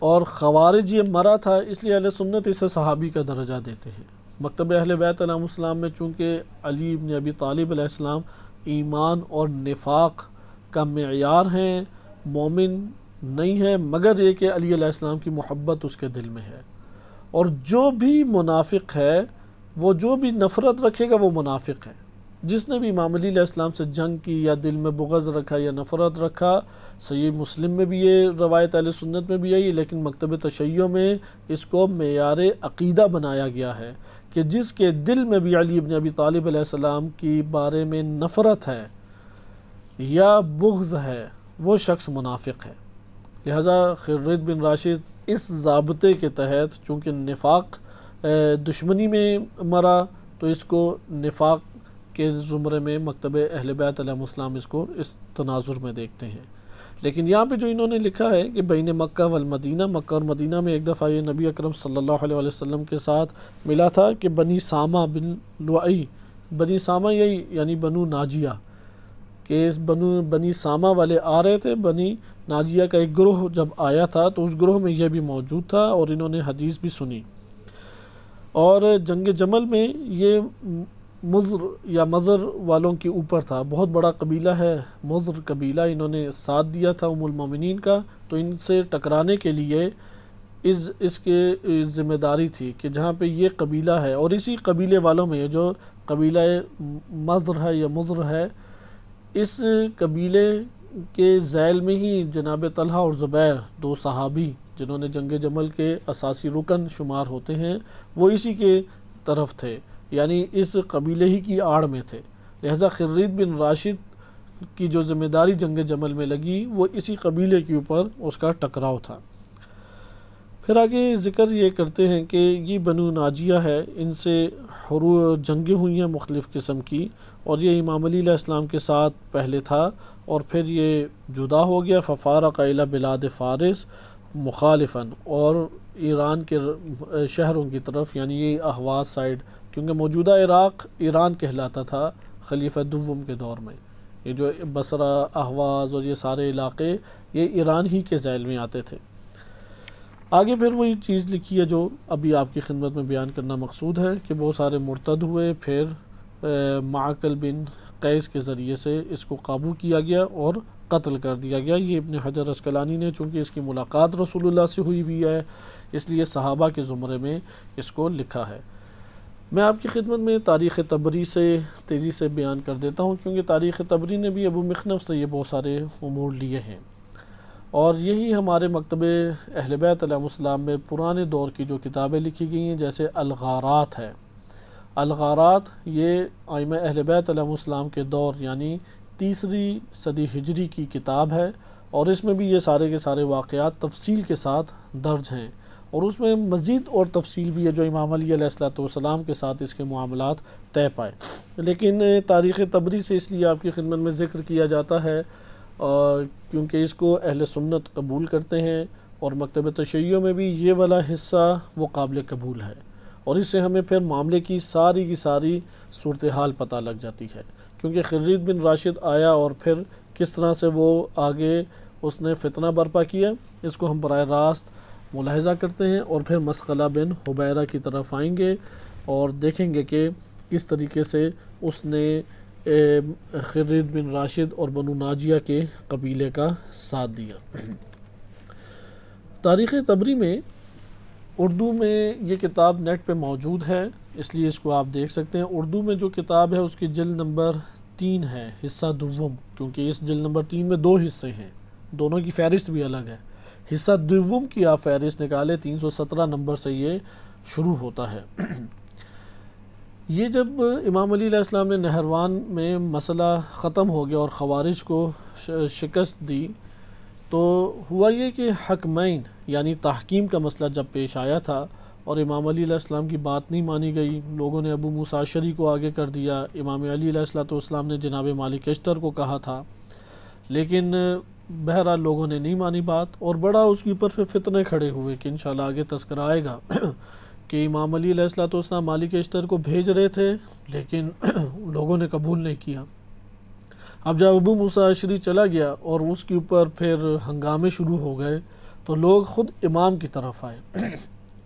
اور خوارج یہ مرا تھا، اس لیے اہل سنت اسے صحابی کا درجہ دیتے ہیں. مکتب اہل بیت علیہ السلام میں چونکہ علی بن ابی طالب علیہ السلام ایمان اور نفاق کا معیار ہیں، مومن نہیں ہے مگر یہ کہ علی علیہ السلام کی محبت اس کے دل میں ہے. اور جو بھی منافق ہے، وہ جو بھی نفرت رکھے گا وہ منافق ہے. جس نے بھی امام علی علیہ السلام سے جنگ کی یا دل میں بغض رکھا یا نفرت رکھا، صحیح مسلم میں بھی یہ روایت اہل سنت میں بھی آئی، لیکن مکتب تشیع میں اس کو معیار عقیدہ بنایا گیا ہے کہ جس کے دل میں بھی علی بن ابی طالب علیہ السلام کی بارے میں نفرت ہے یا بغض ہے وہ شخص منافق ہے. لہذا خرید بن راشد اس ضابطے کے تحت چونکہ نفاق دشمنی میں مرا تو اس کو نفاق کے زمرے میں مکتب اہل بیت علیہ السلام اس کو اس تناظر میں دیکھتے ہیں. لیکن یہاں پہ جو انہوں نے لکھا ہے کہ بین مکہ والمدینہ، مکہ اور مدینہ میں ایک دفعہ یہ نبی اکرم صلی اللہ علیہ وسلم کے ساتھ ملا تھا کہ بنی سامہ بن لؤی، بنی سامہ یہی یعنی بنو ناجیہ، کہ بنی سامہ والے آ رہے تھے. بنی ناجیہ کا ایک گروہ جب آیا تھا تو اس گروہ میں یہ بھی موجود تھا اور انہوں نے حدیث بھی سنی. اور جنگ جمل میں یہ مضر یا مضر والوں کے اوپر تھا، بہت بڑا قبیلہ ہے مضر قبیلہ، انہوں نے ساتھ دیا تھا ام المومنین کا. تو ان سے ٹکرانے کے لیے اس کے ذمہ داری تھی کہ جہاں پہ یہ قبیلہ ہے اور اسی قبیلے والوں میں جو قبیلہ مضر ہے یا مضر ہے، اس قبیلے کے ذیل میں ہی جناب طلحہ اور زبیر، دو صحابی جنہوں نے جنگ جمل کے اساسی رکن شمار ہوتے ہیں، وہ اسی کے طرف تھے، یعنی اس قبیلے ہی کی آڑ میں تھے. لہذا خرید بن راشد کی جو ذمہ داری جنگ جمل میں لگی وہ اسی قبیلے کے اوپر اس کا ٹکراؤ تھا. پھر آگے ذکر یہ کرتے ہیں کہ یہ بنو ناجیہ ہے، ان سے جنگیں ہوئی ہیں مختلف قسم کی، اور یہ امام علی علیہ السلام کے ساتھ پہلے تھا اور پھر یہ جدا ہو گیا. ففارق الی بلاد فارس مخالفاً، اور ایران کے شہروں کی طرف، یعنی یہ اہواز سائیڈ، کیونکہ موجودہ عراق ایران کہلاتا تھا خلیفہ دوم کے دور میں. یہ جو بصرہ، اہواز اور یہ سارے علاقے یہ ایران ہی کے ذیل میں آتے تھے. آگے پھر وہی چیز لکھی ہے جو ابھی آپ کی خدمت میں بیان کرنا مقصود ہے کہ بہت سارے مرتد ہوئے، پھر معقل بن قیس کے ذریعے سے اس کو قابو کیا گیا اور قتل کر دیا گیا. یہ ابن حجر عسقلانی نے چونکہ اس کی ملاقات رسول اللہ سے ہوئی بھی ہے اس لیے صحابہ کے زمرے میں اس کو لکھا ہے. میں آپ کی خدمت میں تاریخ طبری سے تیزی سے بیان کر دیتا ہوں کیونکہ تاریخ طبری نے بھی ابو مخنف سے یہ بہت سارے امور لیے ہیں، اور یہی ہمارے مکتب اہل بیت علیہ السلام میں پرانے دور کی جو کتابیں لکھی گئی ہیں جیسے الغارات ہے. الغارات یہ ائمہ اہل بیت علیہ السلام کے دور یعنی 3 صدی ہجری کی کتاب ہے، اور اس میں بھی یہ سارے کے سارے واقعات تفصیل کے ساتھ درج ہیں، اور اس میں مزید اور تفصیل بھی ہے جو امام علی علیہ السلام کے ساتھ اس کے معاملات طے پائے. لیکن تاریخ طبری سے اس لیے آپ کی خدمت میں ذکر کیا جاتا ہے کیونکہ اس کو اہل سنت قبول کرتے ہیں، اور مکتب تشیع میں بھی یہ والا حصہ وہ قابل قبول ہے، اور اس سے ہمیں پھر معاملے کی ساری صورتحال پتہ لگ جاتی ہے. کیونکہ خرید بن راشد آیا اور پھر کس طرح سے وہ آگے اس نے فتنہ برپا کیا، اس کو ہم براہ راست ملاحظہ کرتے ہیں، اور پھر مسقلہ بن حبیرہ کی طرف آئیں گے اور دیکھیں گے کہ کس طریقے سے اس نے خرید بن راشد اور بنو ناجیہ کے قبیلے کا ساتھ دیا. تاریخ طبری میں اردو میں یہ کتاب نیٹ پہ موجود ہے، اس لیے اس کو آپ دیکھ سکتے ہیں. اردو میں جو کتاب ہے اس کی جلد نمبر 3 ہے، حصہ دوم، کیونکہ اس جلد نمبر 3 میں 2 حصے ہیں، دونوں کی فہرست بھی الگ ہے. حصہ دوم کی آپ فہرست نکالے 317 نمبر سے یہ شروع ہوتا ہے. یہ جب امام علی علیہ السلام نے نہروان میں مسئلہ ختم ہو گیا اور خوارج کو شکست دی تو ہوا یہ کہ حکمین یعنی تحکیم کا مسئلہ جب پیش آیا تھا اور امام علی علیہ السلام کی بات نہیں مانی گئی، لوگوں نے ابو موسیٰ اشعری کو آگے کر دیا، امام علی علیہ السلام نے جناب مالک اشتر کو کہا تھا، لیکن بہرحال لوگوں نے نہیں مانی بات، اور بڑا اس کے اوپر پھر فتنے کھڑے ہوئے کہ انشاءاللہ آگے تذکرہ آئے گا کہ امام علی علیہ السلام مالک اشتر کو بھیج رہے تھے، لیکن لوگوں نے قبول نہیں کیا۔ اب جب ابو موسیٰ اشعری چلا گیا اور اس کے اوپر پھر ہنگامے شروع ہو گئے تو لوگ خود امام کی طرف آئے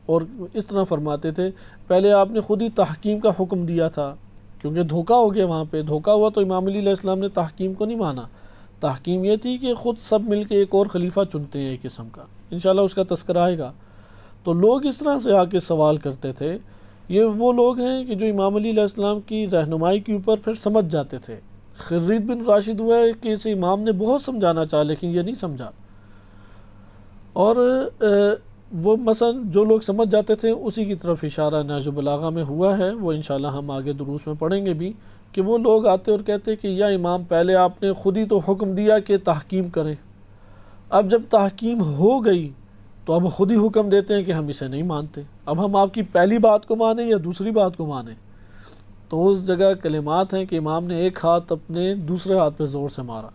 اور اس طرح فرماتے تھے، پہلے آپ نے خود ہی تحکیم کا حکم دیا تھا، کیونکہ دھوکہ ہو گیا، وہاں پہ دھوکہ ہوا تو امام علی علیہ السلام نے تحکیم کو نہیں مانا۔ تحکیم یہ تھی کہ خود سب مل کے ایک اور خلیفہ چنتے ہیں ایک قسم کا، انشاءاللہ اس کا تذکرہ آئے گا۔ تو لوگ اس طرح سے آ کے سوال کرتے تھے، یہ وہ لوگ ہیں کہ جو امام علی علیہ السلام کی رہنمائی کے اوپر پھر سمجھ جاتے تھے۔ خرید بن راشد ہوا ہے کہ اسے امام نے بہت سمجھانا چاہا لیکن یہ نہیں سمجھا، اور وہ مثلا جو لوگ سمجھ جاتے تھے اسی کی طرف اشارہ نہج البلاغہ میں ہوا ہے، وہ انشاءاللہ ہم آگے دروس میں پڑھیں گے بھی، کہ وہ لوگ آتے اور کہتے کہ یا امام پہلے آپ نے خود ہی تو حکم دیا کہ تحکیم کریں، اب جب تحکیم ہو گئی تو اب خود ہی حکم دیتے ہیں کہ ہم اسے نہیں مانتے، اب ہم آپ کی پہلی بات کو مانیں یا دوسری بات کو مانیں۔ تو اس جگہ کلمات ہیں کہ امام نے ایک ہاتھ اپنے دوسرے ہاتھ پہ زور سے مارا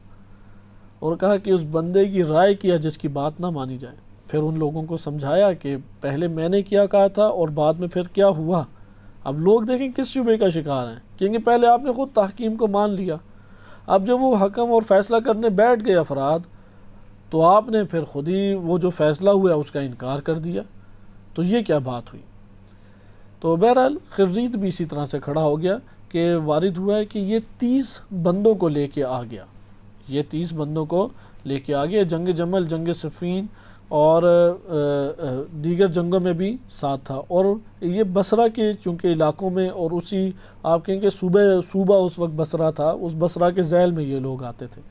اور کہا کہ اس بندے کی رائے کیا جس کی بات نہ مانی جائے۔ پھر ان لوگوں کو سمجھایا کہ پہلے میں نے کیا کہا تھا اور بعد میں پھر کیا ہوا۔ اب لوگ دیکھیں کس شبے کا شکار ہیں، کیونکہ پہلے آپ نے خود تحکیم کو مان لیا، اب جب وہ حکم اور فیصلہ کرنے بیٹھ گئے افراد تو آپ نے پھر خود ہی وہ جو فیصلہ ہوا اس کا انکار کر دیا، تو یہ کیا بات ہوئی۔ تو بہرحال خرید بھی اسی طرح سے کھڑا ہو گیا کہ وارد ہوا ہے کہ یہ 30 بندوں کو لے کے آ گیا، یہ 30 بندوں کو لے کے آ گیا، جنگ جمل، جنگ صفین اور دیگر جنگوں میں بھی ساتھ تھا، اور یہ بصرہ کے چونکہ علاقوں میں، اور اسی آپ کہیں کہ صوبہ اس وقت بصرہ تھا، اس بصرہ کے ذیل میں یہ لوگ آتے تھے،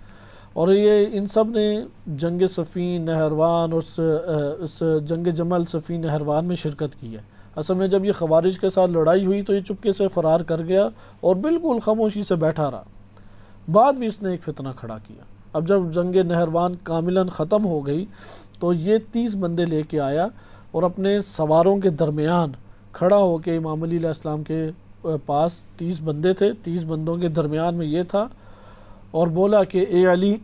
اور یہ ان سب نے جنگ صفین، نہروان اور اس جنگ جمل، صفین، نہروان میں شرکت کی ہے۔ اصل میں جب یہ خوارج کے ساتھ لڑائی ہوئی تو یہ چپکے سے فرار کر گیا اور بالکل خاموشی سے بیٹھا رہا، بعد میں اس نے ایک فتنہ کھڑا کیا۔ اب جب جنگ نہروان کاملاً ختم ہو گئی تو یہ 30 بندے لے کے آیا اور اپنے سواروں کے درمیان کھڑا ہو کے امام علی علیہ السلام کے پاس 30 بندے تھے، 30 بندوں کے درمیان میں یہ تھا، اور بولا کہ اے علی،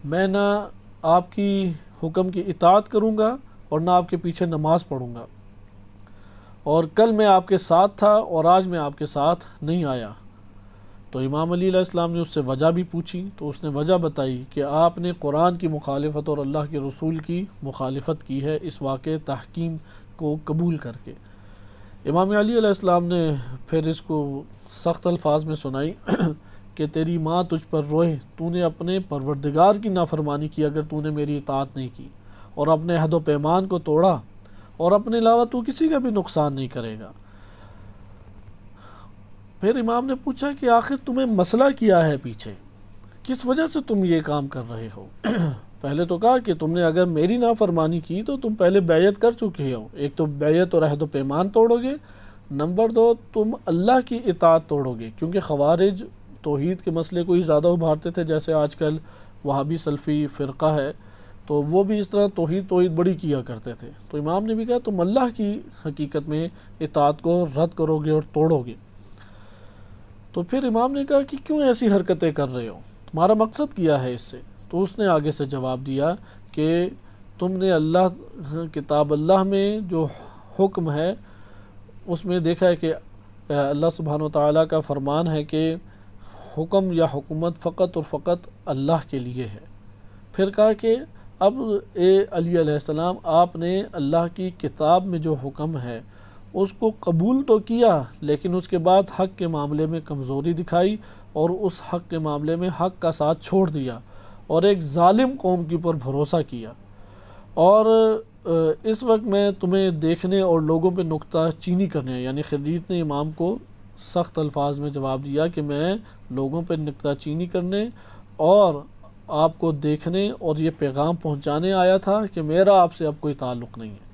میں نہ آپ کی حکم کی اطاعت کروں گا اور نہ آپ کے پیچھے نماز پڑھوں گا، اور کل میں آپ کے ساتھ تھا اور آج میں آپ کے ساتھ نہیں آیا۔ تو امام علی علیہ السلام نے اس سے وجہ بھی پوچھی تو اس نے وجہ بتائی کہ آپ نے قرآن کی مخالفت اور اللہ کے رسول کی مخالفت کی ہے اس واقع تحکیم کو قبول کر کے۔ امام علی علیہ السلام نے پھر اس کو سخت الفاظ میں سنائی کہ تیری ماں تجھ پر روئے، تو نے اپنے پروردگار کی نافرمانی کی اگر تو نے میری اطاعت نہیں کی، اور اپنے عہد و پیمان کو توڑا، اور اپنے علاوہ تو کسی کا بھی نقصان نہیں کرے گا۔ پھر امام نے پوچھا کہ آخر تمہیں مسئلہ کیا ہے پیچھے، کس وجہ سے تم یہ کام کر رہے ہو؟ پہلے تو کہا کہ تم نے اگر میری نافرمانی کی تو تم پہلے بیعت کر چکے ہو، ایک تو بیعت اور عہد و پیمان توڑو گے، نمبر 2 تم اللہ کی اطاعت توڑو گے، کیونکہ خوارج توحید کے مسئلے کو ہی زیادہ ابھارتے تھے، جیسے آج کل وہابی سلفی فرقہ ہے تو وہ بھی اس طرح توحید بڑی کیا کرتے تھے۔ تو امام نے بھی کہا تم اللہ کی حقیقت میں اطاعت کو رد کرو گے اور توڑو گے۔ تو پھر امام نے کہا کہ کیوں ایسی حرکتیں کر رہے ہو، تمہارا مقصد کیا ہے اس سے؟ تو اس نے آگے سے جواب دیا کہ تم نے کتاب اللہ میں جو حکم ہے اس میں دیکھا ہے کہ اللہ سبحانہ و تعالیٰ کا فرمان ہے کہ حکم یا حکومت فقط اور فقط اللہ کے لیے ہے۔ پھر کہا کہ اب اے علی علیہ السلام، آپ نے اللہ کی کتاب میں جو حکم ہے اس کو قبول تو کیا، لیکن اس کے بعد حق کے معاملے میں کمزوری دکھائی اور اس حق کے معاملے میں حق کا ساتھ چھوڑ دیا اور ایک ظالم قوم کے اوپر بھروسہ کیا، اور اس وقت میں تمہیں دیکھنے اور لوگوں پہ نکتہ چینی کرنے، یعنی خرید نے امام کو سخت الفاظ میں جواب دیا کہ میں لوگوں پہ نکتہ چینی کرنے اور آپ کو دیکھنے اور یہ پیغام پہنچانے آیا تھا کہ میرا آپ سے اب کوئی تعلق نہیں ہے۔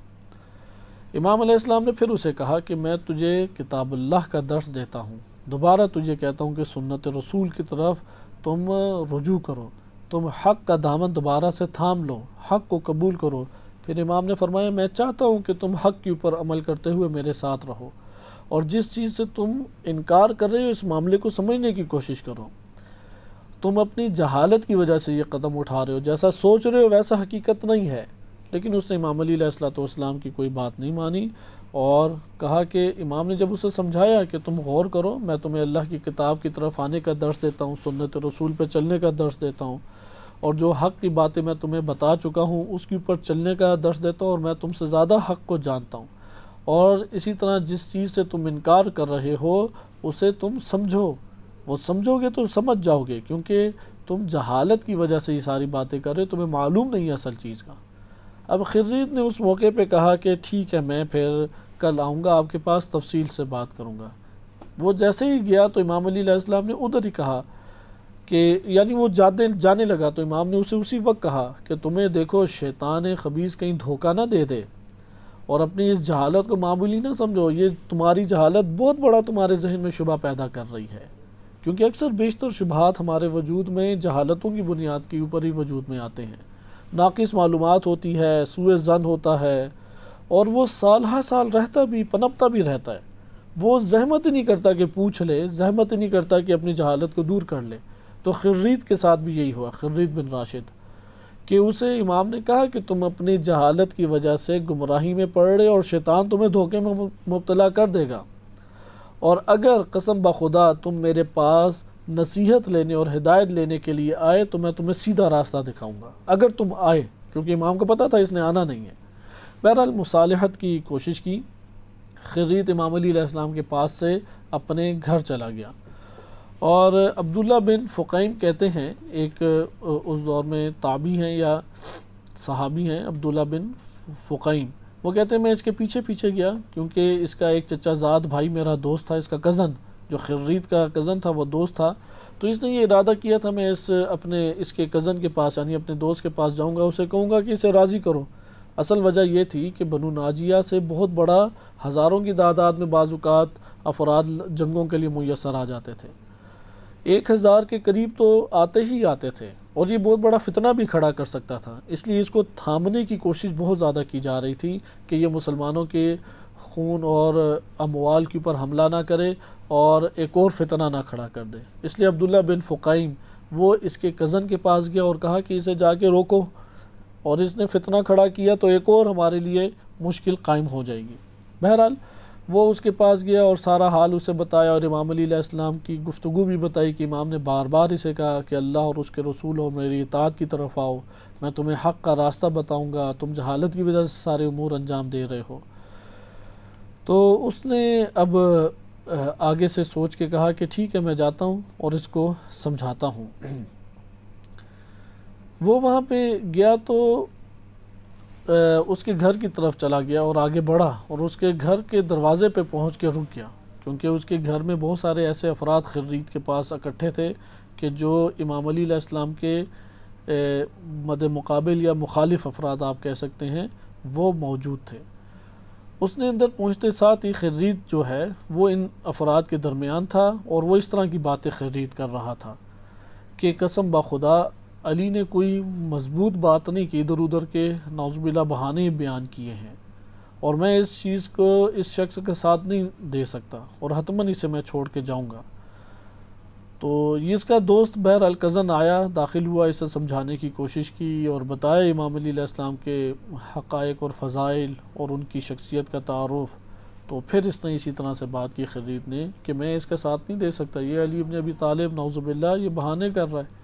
امام علیہ السلام نے پھر اسے کہا کہ میں تجھے کتاب اللہ کا درس دیتا ہوں، دوبارہ تجھے کہتا ہوں کہ سنت رسول کی طرف تم رجوع کرو، تم حق کا دامن دوبارہ سے تھام لو، حق کو قبول کرو۔ پھر امام نے فرمایا میں چاہتا ہوں کہ تم حق کے اوپر عمل کرتے ہوئے میرے ساتھ رہو، اور جس چیز سے تم انکار کر رہے ہو اس معاملے کو سمجھنے کی کوشش کرو۔ تم اپنی جہالت کی وجہ سے یہ قدم اٹھا رہے ہو، جیسا سوچ رہے ہو ویسا حقیقت نہیں ہے۔ لیکن اس نے امام علی علیہ السلام کی کوئی بات نہیں مانی اور کہا کہ امام نے جب اسے سمجھایا کہ تم غور کرو، میں تمہیں اللہ کی کتاب کی طرف آنے کا درس دیتا ہوں، سنت رسول پہ چلنے کا درس دیتا ہوں، اور جو حق کی باتیں میں تمہیں بتا چکا ہوں اس کے اوپر چلنے کا درس دیتا ہوں، اور میں تم سے زیادہ حق کو جانتا ہوں، اور اسی طرح جس چیز سے تم انکار کر رہے ہو اسے تم سمجھو، وہ سمجھو گے تو سمجھ جاؤ گے، کیونکہ تم جہالت کی وجہ سے یہ ساری باتیں کر رہے، تمہیں معلوم نہیں ہے اصل چیز کا۔ اب خرید نے اس موقع پہ کہا کہ ٹھیک ہے، میں پھر کل آؤں گا آپ کے پاس، تفصیل سے بات کروں گا۔ وہ جیسے ہی گیا تو امام علی علیہ السلام نے ادھر ہی کہا کہ یعنی وہ جانے لگا تو امام نے اسے اسی وقت کہا کہ تمہیں دیکھو شیطان خبیث کہیں دھوکہ نہ دے دے، اور اپنی اس جہالت کو معمولی نہ سمجھو، یہ تمہاری جہالت بہت بڑا تمہارے ذہن میں شبہ پیدا کر رہی ہے، کیونکہ اکثر بیشتر شبہات ہمارے وجود میں جہالتوں کی بنیاد کے اوپر ہی وجود میں آتے ہیں، ناقص معلومات ہوتی ہے، سوء ظن ہوتا ہے، اور وہ سال ہر سال رہتا بھی، پنپتا بھی رہتا ہے، وہ زحمت ہی نہیں کرتا کہ پوچھ لے، زحمت ہی نہیں کرتا کہ اپنی جہالت کو دور کر لے۔ تو خرید کے ساتھ بھی یہی ہوا، خرید بن راشد، کہ اسے امام نے کہا کہ تم اپنی جہالت کی وجہ سے گمراہی میں پڑ رہے اور شیطان تمہیں دھوکے میں مبتلا کر دے گا، اور اگر قسم بخدا تم میرے پاس نصیحت لینے اور ہدایت لینے کے لیے آئے تو میں تمہیں سیدھا راستہ دکھاؤں گا، اگر تم آئے، کیونکہ امام کو پتہ تھا اس نے آنا نہیں ہے۔ بہرحال مصالحت کی کوشش کی، خرید امام علی علیہ السلام کے پاس سے اپنے گھر چلا گیا، اور عبداللہ بن فقیم کہتے ہیں، ایک اس دور میں تابعی ہیں یا صحابی ہیں عبداللہ بن فقیم، وہ کہتے ہیں میں اس کے پیچھے پیچھے گیا، کیونکہ اس کا ایک چچا زاد بھائی میرا دوست تھا، اس کا کزن جو خرید کا کزن تھا وہ دوست تھا، تو اس نے یہ ارادہ کیا تھا میں اس کے کزن کے پاس یعنی اپنے دوست کے پاس جاؤں گا، اسے کہوں گا کہ اسے راضی کرو۔ اصل وجہ یہ تھی کہ بنو ناجیہ سے بہت بڑا ہزاروں کی تعداد میں بعض اوقات افراد جنگوں کے لیے میسر آ جاتے تھے، 1000 کے قریب تو آتے ہی آتے تھے، اور یہ بہت بڑا فتنہ بھی کھڑا کر سکتا تھا، اس لیے اس کو تھامنے کی کوشش بہت زیادہ کی جا رہی تھی کہ یہ مسلمانوں کے خون اور اموال کے اوپر حملہ نہ کرے اور ایک اور فتنہ نہ کھڑا کر دے۔ اس لیے عبداللہ بن فقیم وہ اس کے کزن کے پاس گیا اور کہا کہ اسے جا کے روکو، اور اس نے فتنہ کھڑا کیا تو ایک اور ہمارے لیے مشکل قائم ہو جائے گی۔ بہرحال وہ اس کے پاس گیا اور سارا حال اسے بتایا، اور امام علی علیہ السلام کی گفتگو بھی بتائی کہ امام نے بار بار اسے کہا کہ اللہ اور اس کے رسول اور میری اطاعت کی طرف آؤ، میں تمہیں حق کا راستہ بتاؤں گا، تم جہالت کی وجہ سے سارے امور انجام دے رہے ہو۔ تو اس نے اب آگے سے سوچ کے کہا کہ ٹھیک ہے میں جاتا ہوں اور اس کو سمجھاتا ہوں۔ وہ وہاں پہ گیا تو اس کے گھر کی طرف چلا گیا اور آگے بڑھا، اور اس کے گھر کے دروازے پہ پہنچ کے رک گیا، کیونکہ اس کے گھر میں بہت سارے ایسے افراد خرید کے پاس اکٹھے تھے کہ جو امام علی علیہ السلام کے مد مقابل یا مخالف افراد آپ کہہ سکتے ہیں وہ موجود تھے۔ اس نے اندر پہنچتے ساتھ ہی خرید جو ہے وہ ان افراد کے درمیان تھا، اور وہ اس طرح کی باتیں خرید کر رہا تھا کہ قسم بخدا علی نے کوئی مضبوط بات نہیں کی، ادھر ادھر کے نعوذ باللہ بہانے بیان کیے ہیں، اور میں اس چیز کو اس شخص کے ساتھ نہیں دے سکتا، اور حتماً اسے میں چھوڑ کے جاؤں گا۔ تو یہ اس کا دوست بہرحال کزن آیا، داخل ہوا، اسے سمجھانے کی کوشش کی اور بتایا امام علی علیہ السلام کے حقائق اور فضائل اور ان کی شخصیت کا تعارف۔ تو پھر اس نے اسی طرح سے بات کی خرید نے کہ میں اس کا ساتھ نہیں دے سکتا، یہ علی ابن ابی طالب نعوذ باللہ یہ بہانے کر رہا ہے،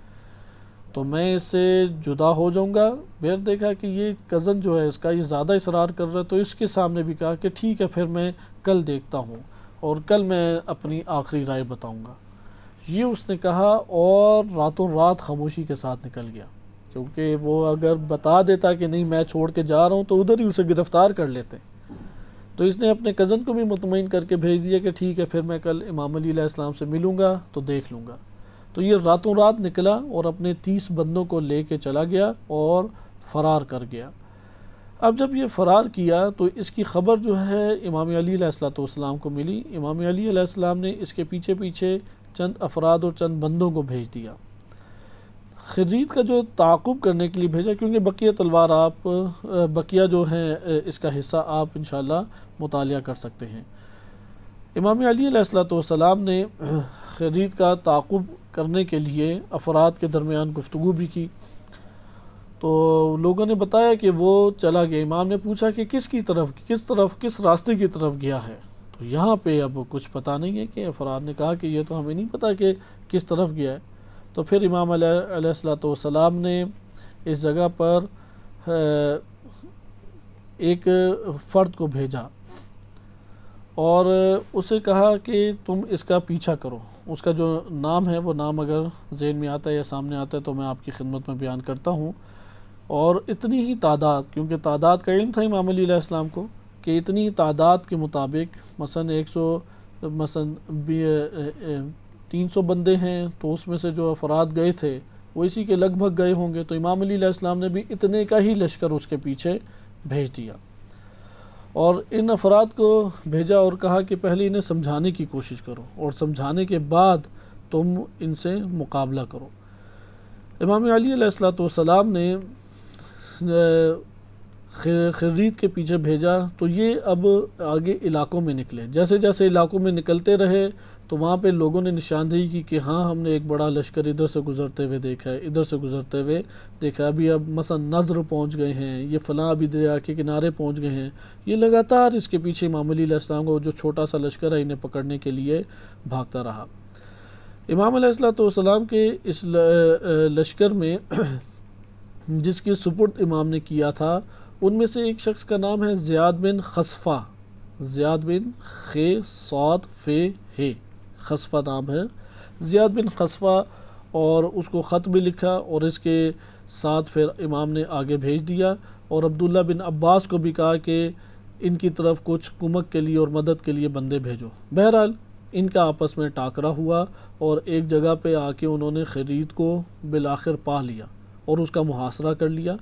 تو میں اس سے جدا ہو جاؤں گا۔ پھر دیکھا کہ یہ کزن جو ہے اس کا یہ زیادہ اصرار کر رہا ہے، تو اس کے سامنے بھی کہا کہ ٹھیک ہے پھر میں کل دیکھتا ہوں، اور کل میں اپنی آخری رائے بتاؤں گا، یہ اس نے کہا، اور راتوں رات خاموشی کے ساتھ نکل گیا، کیونکہ وہ اگر بتا دیتا کہ نہیں میں چھوڑ کے جا رہا ہوں تو ادھر ہی اسے گرفتار کر لیتے۔ تو اس نے اپنے کزن کو بھی مطمئن کر کے بھیج دیا کہ ٹھیک ہے پھر میں کل امام علی علیہ السلام سے ملوں گا تو دیکھ لوں گا۔ تو یہ راتوں رات نکلا اور اپنے 30 بندوں کو لے کے چلا گیا اور فرار کر گیا۔ اب جب یہ فرار کیا تو اس کی خبر جو ہے امام علی علیہ السلام کو ملی۔ امام علی علیہ السلام نے اس کے پیچھے پیچھے چند افراد اور چند بندوں کو بھیج دیا، خرید کا جو تعاقب کرنے کے لیے بھیجا، کیونکہ بقیہ تلوار آپ بقیہ جو ہیں اس کا حصہ آپ انشاءاللہ مطالعہ کر سکتے ہیں۔ امام علی علیہ السلام نے خرید کا تعاقب کرنے کے لیے افراد کے درمیان گفتگو بھی کی، تو لوگوں نے بتایا کہ وہ چلا گیا۔ امام نے پوچھا کہ کس راستے کی طرف گیا ہے؟ تو یہاں پہ اب کچھ پتہ نہیں ہے کہ افراد نے کہا کہ یہ تو ہمیں نہیں پتہ کہ کس طرف گیا ہے۔ تو پھر امام علیہ السلام نے اس جگہ پر ایک فرد کو بھیجا اور اسے کہا کہ تم اس کا پیچھا کرو۔ اس کا جو نام ہے وہ نام اگر ذہن میں آتا ہے یا سامنے آتا ہے تو میں آپ کی خدمت میں بیان کرتا ہوں۔ اور اتنی ہی تعداد، کیونکہ تعداد کا علم تھا امام علی علیہ السلام کو، کہ اتنی ہی تعداد کے مطابق مثلا 300 بندے ہیں تو اس میں سے جو افراد گئے تھے وہ اسی کے لگ بھگ گئے ہوں گے، تو امام علی علیہ السلام نے بھی اتنے کا ہی لشکر اس کے پیچھے بھیج دیا اور ان افراد کو بھیجا اور کہا کہ پہلے انہیں سمجھانے کی کوشش کرو اور سمجھانے کے بعد تم ان سے مقابلہ کرو۔ امام علی علیہ السلام نے خرید کے پیچھے بھیجا تو یہ اب آگے علاقوں میں نکلے۔ جیسے جیسے علاقوں میں نکلتے رہے تو وہاں پہ لوگوں نے نشاندہی کی کہ ہاں ہم نے ایک بڑا لشکر ادھر سے گزرتے ہوئے دیکھا ہے، ادھر سے گزرتے ہوئے دیکھا ہے، ابھی اب مثلا نظر پہنچ گئے ہیں، یہ فلاں ابھی دریا کے کنارے پہنچ گئے ہیں۔ یہ لگاتار اس کے پیچھے امام علی علیہ السلام کو جو چھوٹا سا لشکر ہے انہیں پکڑنے کے لیے بھاگتا رہا۔ امام علیہ السلام کے اس لشکر میں جس کی سپرد امام نے کیا تھا ان میں سے ایک شخص کا نام ہے زیاد بن خصفہ، زیاد بن خصفہ نام ہے، زیاد بن خصفہ، اور اس کو خط بھی لکھا اور اس کے ساتھ پھر امام نے آگے بھیج دیا اور عبداللہ بن عباس کو بھی کہا کہ ان کی طرف کچھ کمک کے لیے اور مدد کے لیے بندے بھیجو۔ بہرحال ان کا آپس میں ٹاکرا ہوا اور ایک جگہ پہ آ کے انہوں نے خرید کو بالآخر پا لیا اور اس کا محاصرہ کر لیا۔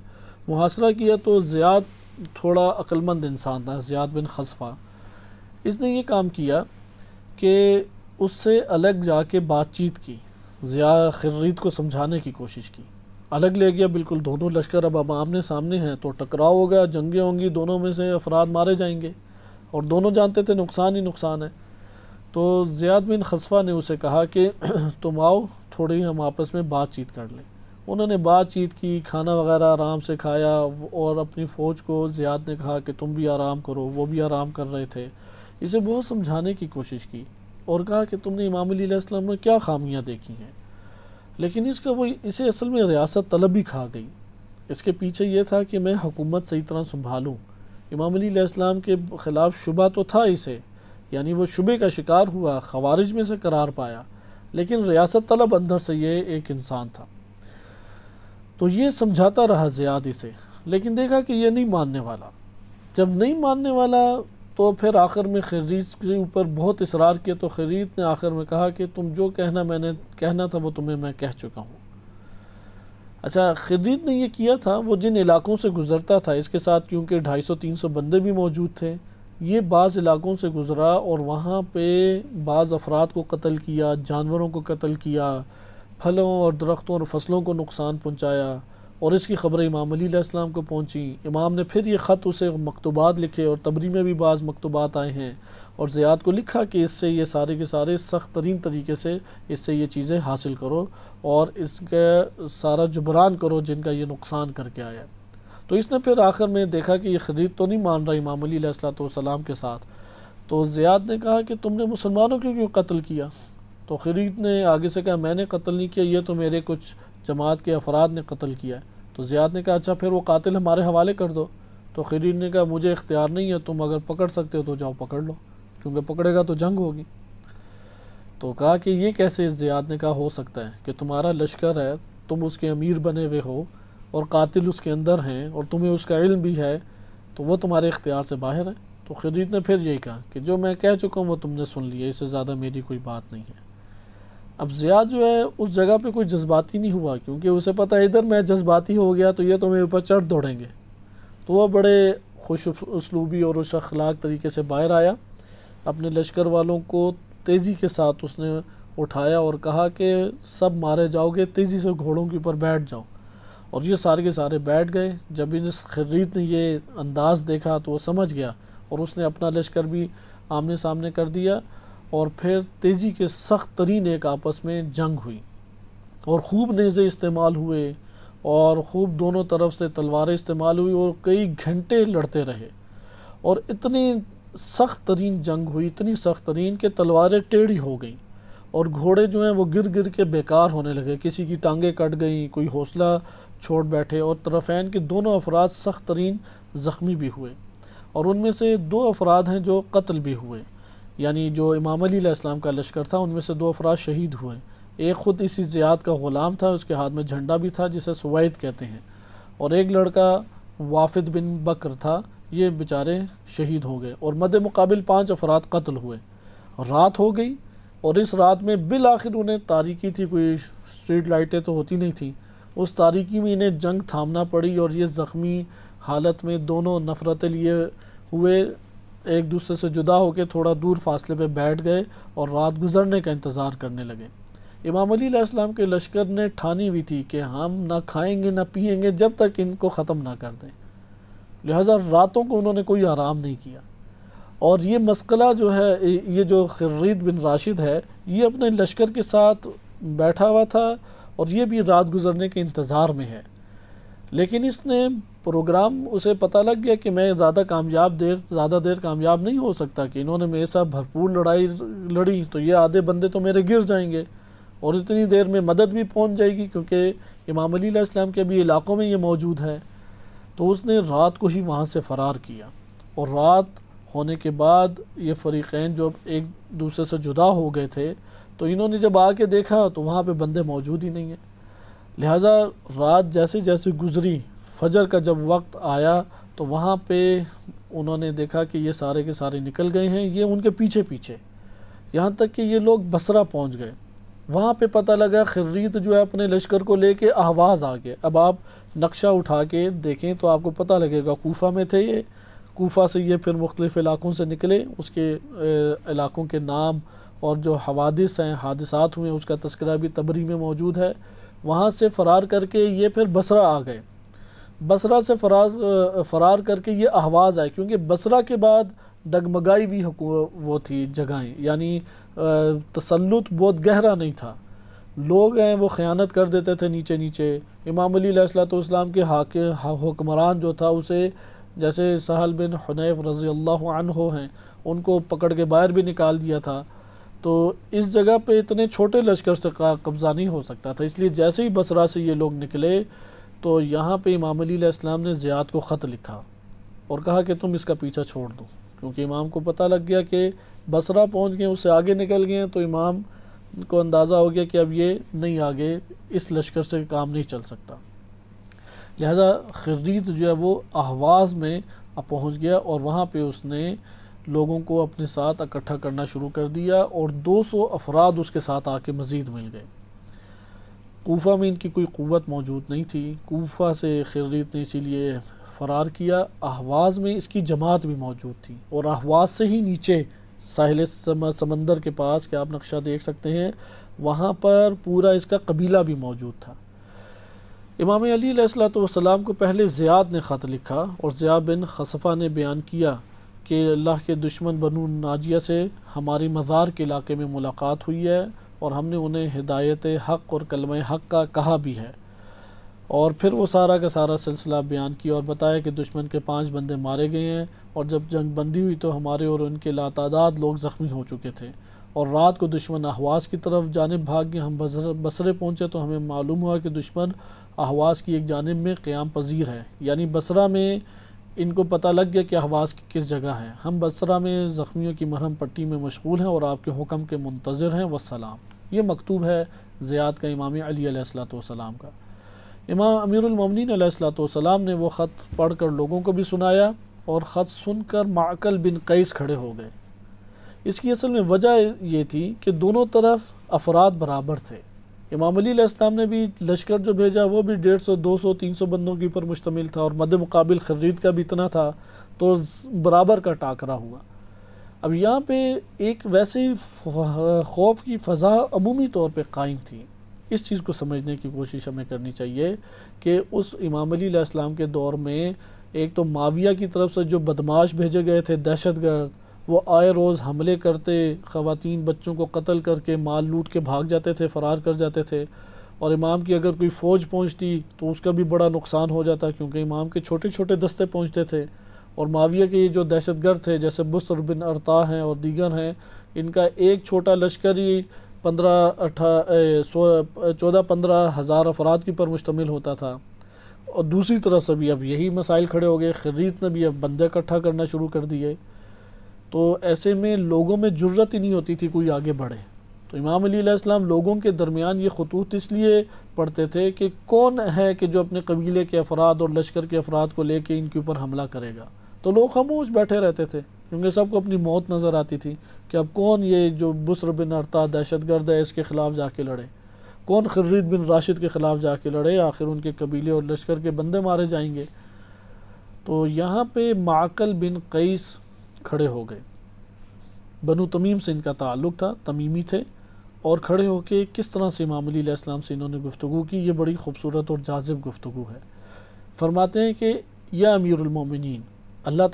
محاصرہ کیا تو زیاد تھوڑا عقل مند انسان تھا، زیاد بن خصفہ، اس نے یہ کام کیا کہ اس سے الگ جا کے بات چیت کی، خرید کو سمجھانے کی کوشش کی، الگ لے گیا بالکل۔ دونوں لشکر اب آمنے سامنے ہیں تو ٹکراؤ ہوگا، جنگیں ہوں گی، دونوں میں سے افراد مارے جائیں گے اور دونوں جانتے تھے نقصان ہی نقصان ہے۔ تو زیاد بن خصفہ نے اسے کہا کہ تم آؤ تھوڑی ہم آپس میں بات چیت کر لیں۔ انہوں نے بات چیت کی، کھانا وغیرہ آرام سے کھایا اور اپنی فوج کو زیاد نے کہا کہ تم بھی آرام کرو، وہ بھی آرام کر رہے تھے۔ اسے بہت سمجھانے کی کوشش کی اور کہا کہ تم نے امام علی علیہ السلام میں کیا خامیاں دیکھی ہیں، لیکن اسے اصل میں ریاست طلبی کھا گئی۔ اس کے پیچھے یہ تھا کہ میں حکومت صحیح طرح سنبھالوں۔ امام علی علیہ السلام کے خلاف شبہ تو تھا اسے، یعنی وہ شبے کا شکار ہوا، خوارج میں سے قرار پایا، لیکن ریاست طلب اندر سے یہ ایک انسان تھا۔ تو یہ سمجھاتا رہا زیاد اسے، لیکن دیکھا کہ یہ نہیں ماننے والا۔ جب نہیں ماننے والا تو پھر آخر میں خرید کے اوپر بہت اصرار کیا تو خرید نے آخر میں کہا کہ تم جو میں نے کہنا تھا وہ تمہیں میں کہہ چکا ہوں۔ اچھا، خرید نے یہ کیا تھا، وہ جن علاقوں سے گزرتا تھا اس کے ساتھ کیونکہ 250-300 بندے بھی موجود تھے، یہ بعض علاقوں سے گزرا اور وہاں پہ بعض افراد کو قتل کیا، جانوروں کو قتل کیا، پھلوں اور درختوں اور فصلوں کو نقصان پہنچایا، اور اس کی خبریں امام علی علیہ السلام کو پہنچی۔ امام نے پھر یہ خط اسے مکتوبات لکھے اور تبری میں بھی بعض مکتوبات آئے ہیں، اور زیاد کو لکھا کہ اس سے یہ سارے کے سارے سخت ترین طریقے سے اس سے یہ چیزیں حاصل کرو اور اس کا سارا جبران کرو جن کا یہ نقصان کر کے آیا۔ تو اس نے پھر آخر میں دیکھا کہ یہ خرید تو نہیں مان رہا امام علی علیہ السلام کے ساتھ، تو زیاد نے کہا کہ تم نے مسلمانوں کو کیوں قتل کیا؟ تو خرید نے آگے سے کہا میں نے قتل نہیں کیا، یہ تو میرے کچھ جماعت کے افراد نے قتل کیا ہے۔ تو زیاد نے کہا اچھا پھر وہ قاتل ہمارے حوالے کر دو۔ تو خرید نے کہا مجھے اختیار نہیں ہے، تم اگر پکڑ سکتے ہو تو جاؤ پکڑ لو، کیونکہ پکڑے گا تو جنگ ہوگی۔ تو کہا کہ یہ کیسے؟ زیاد نے کہا ہو سکتا ہے کہ تمہارا لشکر ہے، تم اس کے امیر بنے ہوئے ہو اور قاتل اس کے اندر ہیں اور تمہیں اس کا علم بھی ہے، تو وہ تمہارے اختیار سے باہر ہے۔ تو خرید نے پھر یہی کہا کہ جو میں کہہ چکا ہوں وہ تم نے سن لیا، اس سے زیادہ میری کوئی بات نہیں ہے۔ اب زیاد جو ہے اس جگہ پہ کوئی جذباتی نہیں ہوا، کیونکہ اسے پتہ ہے ادھر میں جذباتی ہو گیا تو یہ تو میرے اوپر چڑھ دوڑیں گے، تو وہ بڑے خوش اسلوبی اور اس اخلاق طریقے سے باہر آیا۔ اپنے لشکر والوں کو تیزی کے ساتھ اس نے اٹھایا اور کہا کہ سب مارے جاؤ گے، تیزی سے گھوڑوں کے اوپر بیٹھ جاؤ، اور یہ سارے کے سارے بیٹھ گئے۔ جب اس خرید نے یہ انداز دیکھا تو وہ سمجھ گیا اور اس نے اپنا لشکر بھی آمنے سامنے کر دیا، اور پھر تیزی کے سخت ترین ایک آپس میں جنگ ہوئی اور خوب نیزے استعمال ہوئے اور خوب دونوں طرف سے تلواریں استعمال ہوئی اور کئی گھنٹے لڑتے رہے، اور اتنی سخت ترین جنگ ہوئی، اتنی سخت ترین کہ تلواریں ٹیڑھی ہو گئیں اور گھوڑے جو ہیں وہ گر گر کے بیکار ہونے لگے، کسی کی ٹانگیں کٹ گئیں، کوئی حوصلہ چھوڑ بیٹھے، اور طرفین کے دونوں افراد سخت ترین زخمی بھی ہوئے، اور ان میں سے 2 افراد ہیں جو قتل بھی ہوئے، یعنی جو امام علی علیہ السلام کا لشکر تھا ان میں سے 2 افراد شہید ہوئے۔ ایک خود اسی زیاد کا غلام تھا، اس کے ہاتھ میں جھنڈا بھی تھا جسے سوید کہتے ہیں، اور ایک لڑکا وافد بن بکر تھا، یہ بیچارے شہید ہو گئے، اور مد مقابل 5 افراد قتل ہوئے۔ رات ہو گئی، اور اس رات میں بالآخر انہیں تاریکی تھی، کوئی اسٹریٹ لائٹیں تو ہوتی نہیں تھیں، اس تاریکی میں انہیں جنگ تھامنا پڑی، اور یہ زخمی حالت میں دونوں نفرتیں لیے ہوئے ایک دوسرے سے جدا ہو کے تھوڑا دور فاصلے پہ بیٹھ گئے اور رات گزرنے کا انتظار کرنے لگے۔ امام علی علیہ السلام کے لشکر نے ٹھانی ہوئی تھی کہ ہم نہ کھائیں گے نہ پئیں گے جب تک ان کو ختم نہ کر دیں، لہٰذا راتوں کو انہوں نے کوئی آرام نہیں کیا۔ اور یہ مسئلہ جو ہے، یہ جو خرید بن راشد ہے، یہ اپنے لشکر کے ساتھ بیٹھا ہوا تھا اور یہ بھی رات گزرنے کے انتظار میں ہے، لیکن اس نے پروگرام، اسے پتہ لگ گیا کہ میں زیادہ دیر کامیاب نہیں ہو سکتا، کہ انہوں نے میرے ساتھ بھرپور لڑائی لڑی تو یہ آدھے بندے تو میرے گر جائیں گے، اور اتنی دیر میں مدد بھی پہنچ جائے گی، کیونکہ امام علی علیہ السلام کے بھی علاقوں میں یہ موجود ہے۔ تو اس نے رات کو ہی وہاں سے فرار کیا، اور رات ہونے کے بعد یہ فریقین جو ایک دوسرے سے جدا ہو گئے تھے، تو انہوں نے جب آ کے دیکھا تو وہاں پہ بندے موجود ہی نہیں ہیں، لہٰذا رات جیسے جیسے گزری، فجر کا جب وقت آیا تو وہاں پہ انہوں نے دیکھا کہ یہ سارے کے سارے نکل گئے ہیں، یہ ان کے پیچھے پیچھے، یہاں تک کہ یہ لوگ بصرہ پہنچ گئے۔ وہاں پہ پتہ لگا خرید جو ہے اپنے لشکر کو لے کے اہواز آ گئے۔ اب آپ نقشہ اٹھا کے دیکھیں تو آپ کو پتہ لگے گا، کوفہ میں تھے یہ، کوفہ سے یہ پھر مختلف علاقوں سے نکلے، اس کے علاقوں کے نام اور جو حوادث ہیں، حادثات ہوئے، اس کا تذکرہ بھی طبری میں موجود ہے۔ وہاں سے فرار کر کے یہ پھر بصرہ آ گئے، بصرہ سے فرار کر کے یہ اہواز آئے، کیونکہ بصرہ کے بعد ڈگمگائی بھی وہ تھی جگہیں، یعنی تسلط بہت گہرا نہیں تھا، لوگ ہیں وہ خیانت کر دیتے تھے نیچے نیچے۔ امام علی علیہ السلام کے حکمران جو تھا، اسے جیسے سہل بن حنیف رضی اللہ عنہ ہیں، ان کو پکڑ کے باہر بھی نکال دیا تھا، تو اس جگہ پہ اتنے چھوٹے لشکر سے قبضہ نہیں ہو سکتا تھا، اس لیے جیسے ہی بصرہ سے یہ لوگ نکلے تو یہاں پہ امام علی علیہ السلام نے زیاد کو خط لکھا اور کہا کہ تم اس کا پیچھا چھوڑ دو، کیونکہ امام کو پتہ لگ گیا کہ بصرہ پہنچ گئے، اس سے آگے نکل گئے، تو امام کو اندازہ ہو گیا کہ اب یہ نہیں، آگے اس لشکر سے کام نہیں چل سکتا، لہذا خرید جو ہے وہ اہواز میں پہنچ گیا، اور وہاں پہ اس نے لوگوں کو اپنے ساتھ اکٹھا کرنا شروع کر دیا، اور 200 افراد اس کے ساتھ آ کے مزید مل گئے۔ کوفہ میں ان کی کوئی قوت موجود نہیں تھی، کوفہ سے خرید نے اسی لیے فرار کیا۔ اہواز میں اس کی جماعت بھی موجود تھی، اور اہواز سے ہی نیچے ساحل سمندر کے پاس، کہ آپ نقشہ دیکھ سکتے ہیں، وہاں پر پورا اس کا قبیلہ بھی موجود تھا۔ امام علی علیہ السلام کو پہلے زیاد نے خط لکھا، اور زیاد بن خصفہ نے بیان کیا کہ اللہ کے دشمن بنو ناجیہ سے ہماری مزار کے علاقے میں ملاقات ہوئی ہے، اور ہم نے انہیں ہدایت حق اور کلمہ حق کا کہا بھی ہے، اور پھر وہ سارا کا سارا سلسلہ بیان کیا اور بتایا کہ دشمن کے 5 بندے مارے گئے ہیں، اور جب جنگ بندی ہوئی تو ہمارے اور ان کے لاتعداد لوگ زخمی ہو چکے تھے، اور رات کو دشمن اہواز کی طرف جانب بھاگ گئے۔ ہم بصرے پہنچے تو ہمیں معلوم ہوا کہ دشمن اہواز کی ایک جانب میں قیام پذیر ہے، یعنی بصرہ میں ان کو پتہ لگ گیا کہ اہواز کی کس جگہ ہے۔ ہم بصرہ میں زخمیوں کی مرہم پٹی میں مشغول ہیں اور آپ کے حکم کے منتظر ہیں، والسلام۔ یہ مکتوب ہے زیاد کا امام علی علیہ السلام کا۔ امام امیر المومنین علیہ السلام نے وہ خط پڑھ کر لوگوں کو بھی سنایا، اور خط سن کر معقل بن قیس کھڑے ہو گئے۔ اس کی اصل میں وجہ یہ تھی کہ دونوں طرف افراد برابر تھے۔ امام علی علیہ السلام نے بھی لشکر جو بھیجا وہ بھی 150 200 300 بندوں کے اوپر مشتمل تھا، اور مد مقابل خرید کا بھی اتنا تھا، تو برابر کا ٹاکرا ہوا۔ اب یہاں پہ ایک ویسے خوف کی فضا عمومی طور پہ قائم تھی۔ اس چیز کو سمجھنے کی کوشش ہمیں کرنی چاہیے کہ اس امام علی علیہ السلام کے دور میں ایک تو معاویہ کی طرف سے جو بدماش بھیجے گئے تھے، دہشت گرد، وہ آئے روز حملے کرتے، خواتین بچوں کو قتل کر کے مال لوٹ کے بھاگ جاتے تھے، فرار کر جاتے تھے، اور امام کی اگر کوئی فوج پہنچتی تو اس کا بھی بڑا نقصان ہو جاتا، کیونکہ امام کے چھوٹے چھوٹے دستے پہنچتے تھے، اور معاویہ کے یہ جو دہشت گرد تھے جیسے بسر بن ارطاء ہیں اور دیگر ہیں، ان کا ایک چھوٹا لشکر ہی 14-15 ہزار افراد کی پر مشتمل ہوتا تھا۔ اور دوسری طرف سے بھی اب یہی مسائل کھڑے ہو گئے، خریت نے بھی اب بندے اکٹھا کرنا شروع کر دیے، تو ایسے میں لوگوں میں جرت ہی نہیں ہوتی تھی کوئی آگے بڑھے۔ تو امام علی علیہ السلام لوگوں کے درمیان یہ خطوط اس لیے پڑھتے تھے کہ کون ہے کہ جو اپنے قبیلے کے افراد اور لشکر کے افراد کو لے کے ان کے اوپر حملہ کرے گا، تو لوگ خاموش بیٹھے رہتے تھے، کیونکہ سب کو اپنی موت نظر آتی تھی کہ اب کون یہ جو بسر بن ارطاء دہشت گرد ہے اس کے خلاف جا کے لڑے، کون خرید بن راشد کے خلاف جا کے لڑے، آخر ان کے قبیلے اور لشکر کے بندے مارے جائیں گے۔ تو یہاں پہ معقل بن قیس کھڑے ہو گئے، بنو تمیم سے ان کا تعلق تھا، تمیمی تھے، اور کھڑے ہو کے کس طرح سے امام علی علیہ السلام سے انہوں نے گفتگو کی، یہ بڑی خوبصورت اور جاذب گفتگو ہے۔ فرماتے ہیں کہ یا امیر المومنین، اللہ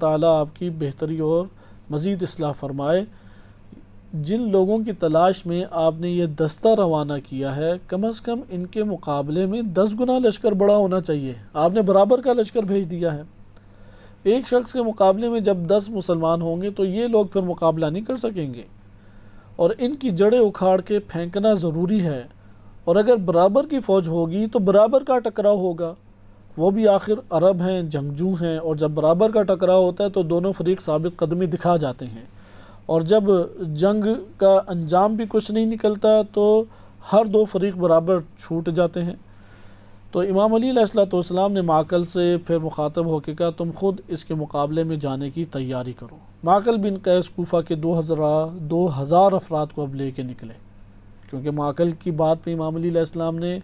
تعالیٰ آپ کی بہتری اور مزید اصلاح فرمائے، جن لوگوں کی تلاش میں آپ نے یہ دستہ روانہ کیا ہے، کم از کم ان کے مقابلے میں 10 گنا لشکر بڑا ہونا چاہیے۔ آپ نے برابر کا لشکر بھیج دیا ہے۔ ایک شخص کے مقابلے میں جب 10 مسلمان ہوں گے تو یہ لوگ پھر مقابلہ نہیں کر سکیں گے، اور ان کی جڑیں اکھاڑ کے پھینکنا ضروری ہے، اور اگر برابر کی فوج ہوگی تو برابر کا ٹکراؤ ہوگا، وہ بھی آخر عرب ہیں، جنگجو ہیں، اور جب برابر کا ٹکراؤ ہوتا ہے تو دونوں فریق ثابت قدمی دکھا جاتے ہیں، اور جب جنگ کا انجام بھی کچھ نہیں نکلتا تو ہر دو فریق برابر چھوٹ جاتے ہیں۔ تو امام علی علیہ السلام نے معقل سے پھر مخاطب ہو کے کہا تم خود اس کے مقابلے میں جانے کی تیاری کرو۔ معقل بن قیس کوفہ کے 2000 افراد کو اب لے کے نکلے، کیونکہ معقل کی بات پہ امام علی علیہ السلام نے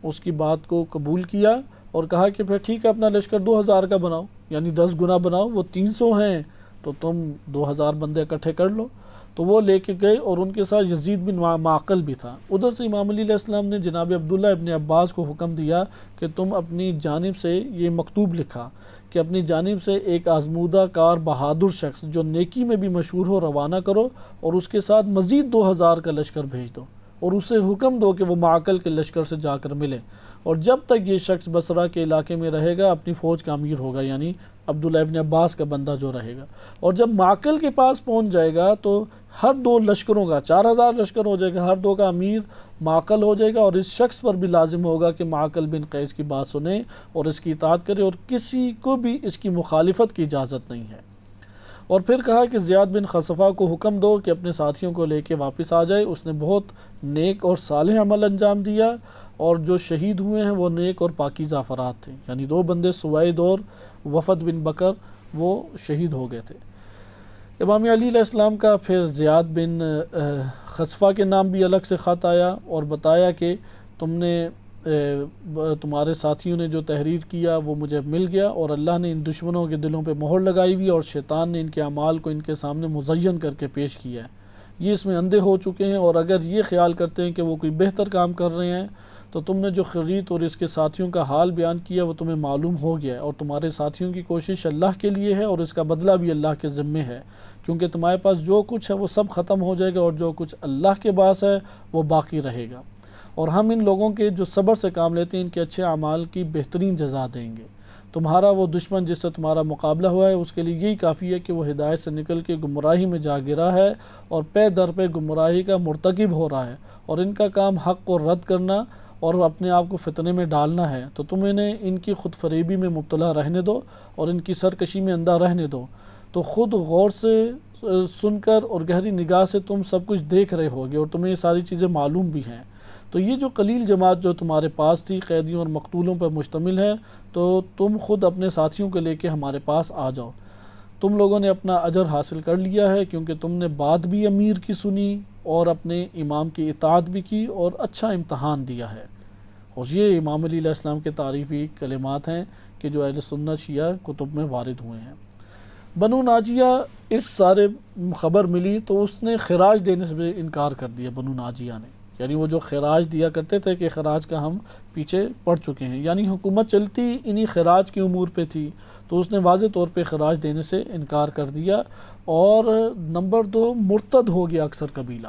اس کی بات کو قبول کیا اور کہا کہ پھر ٹھیک ہے اپنا لشکر 2000 کا بناؤ، یعنی 10 گنا بناؤ، وہ 300 ہیں تو تم 2000 بندے اکٹھے کر لو۔ تو وہ لے کے گئے، اور ان کے ساتھ یزید بن معقل بھی تھا۔ ادھر سے امام علی علیہ السلام نے جناب عبداللہ ابن عباس کو حکم دیا کہ تم اپنی جانب سے یہ مکتوب لکھا کہ اپنی جانب سے ایک آزمودہ کار بہادر شخص جو نیکی میں بھی مشہور ہو روانہ کرو، اور اس کے ساتھ مزید 2000 کا لشکر بھیج دو، اور اسے حکم دو کہ وہ معقل کے لشکر سے جا کر ملے، اور جب تک یہ شخص بصرہ کے علاقے میں رہے گا اپنی فوج کا امیر ہوگا، یعنی عبداللہ ابن عباس کا بندہ جو رہے گا، اور جب معقل کے پاس پہنچ جائے گا تو ہر 2 لشکروں کا 4000 لشکر ہو جائے گا، ہر 2 کا امیر معقل ہو جائے گا، اور اس شخص پر بھی لازم ہوگا کہ معقل بن قیس کی بات سنے اور اس کی اطاعت کرے، اور کسی کو بھی اس کی مخالفت کی اجازت نہیں ہے۔ اور پھر کہا کہ زیاد بن خصفہ کو حکم دو کہ اپنے ساتھیوں کو لے کے واپس آ جائے، اس نے بہت نیک اور صالح عمل انجام دیا، اور جو شہید ہوئے ہیں وہ نیک اور پاکیزہ افراد تھے، یعنی 2 بندے سوید اور وفد بن بکر وہ شہید ہو گئے تھے۔ امام علی علیہ السلام کا پھر زیاد بن خصفہ کے نام بھی الگ سے خط آیا، اور بتایا کہ تمہارے ساتھیوں نے جو تحریر کیا وہ مجھے مل گیا، اور اللہ نے ان دشمنوں کے دلوں پہ مہر لگائی ہوئی، اور شیطان نے ان کے اعمال کو ان کے سامنے مزین کر کے پیش کیا ہے، یہ اس میں اندھے ہو چکے ہیں، اور اگر یہ خیال کرتے ہیں کہ وہ کوئی بہتر کام کر رہے ہیں تو تم نے جو خریت اور اس کے ساتھیوں کا حال بیان کیا وہ تمہیں معلوم ہو گیا ہے، اور تمہارے ساتھیوں کی کوشش اللہ کے لیے ہے، اور اس کا بدلہ بھی اللہ کے ذمے ہے، کیونکہ تمہارے پاس جو کچھ ہے وہ سب ختم ہو جائے گا، اور جو کچھ اللہ کے پاس ہے وہ باقی رہے گا، اور ہم ان لوگوں کے جو صبر سے کام لیتے ہیں ان کے اچھے اعمال کی بہترین جزا دیں گے۔ تمہارا وہ دشمن جس سے تمہارا مقابلہ ہوا ہے اس کے لیے یہی کافی ہے کہ وہ ہدایت سے نکل کے گمراہی میں جا گرا ہے، اور پے در پہ گمراہی کا مرتکب ہو رہا ہے، اور ان کا کام حق کو رد کرنا اور اپنے آپ کو فتنے میں ڈالنا ہے، تو تم انہیں ان کی خود فریبی میں مبتلا رہنے دو اور ان کی سرکشی میں اندھا رہنے دو، تو خود غور سے سن کر اور گہری نگاہ سے تم سب کچھ دیکھ رہے ہوگے، اور تمہیں یہ ساری چیزیں معلوم بھی ہیں۔ تو یہ جو قلیل جماعت جو تمہارے پاس تھی قیدیوں اور مقتولوں پر مشتمل ہے، تو تم خود اپنے ساتھیوں کو لے کے ہمارے پاس آ جاؤ، تم لوگوں نے اپنا اجر حاصل کر لیا ہے، کیونکہ تم نے بات بھی امیر کی سنی اور اپنے امام کی اطاعت بھی کی اور اچھا امتحان دیا ہے۔ اور یہ امام علی علیہ السلام کے تعریفی کلمات ہیں کہ جو اہل سنت شیعہ کتب میں وارد ہوئے ہیں۔ بنو ناجیہ اس سارے خبر ملی تو اس نے خراج دینے سے انکار کر دیا، بنو ناجیہ نے، یعنی وہ جو خراج دیا کرتے تھے کہ خراج کا ہم پیچھے پڑ چکے ہیں، یعنی حکومت چلتی انہی خراج کی امور پہ تھی، تو اس نے واضح طور پہ خراج دینے سے انکار کر دیا۔ اور نمبر 2 مرتد ہو گیا اکثر قبیلہ،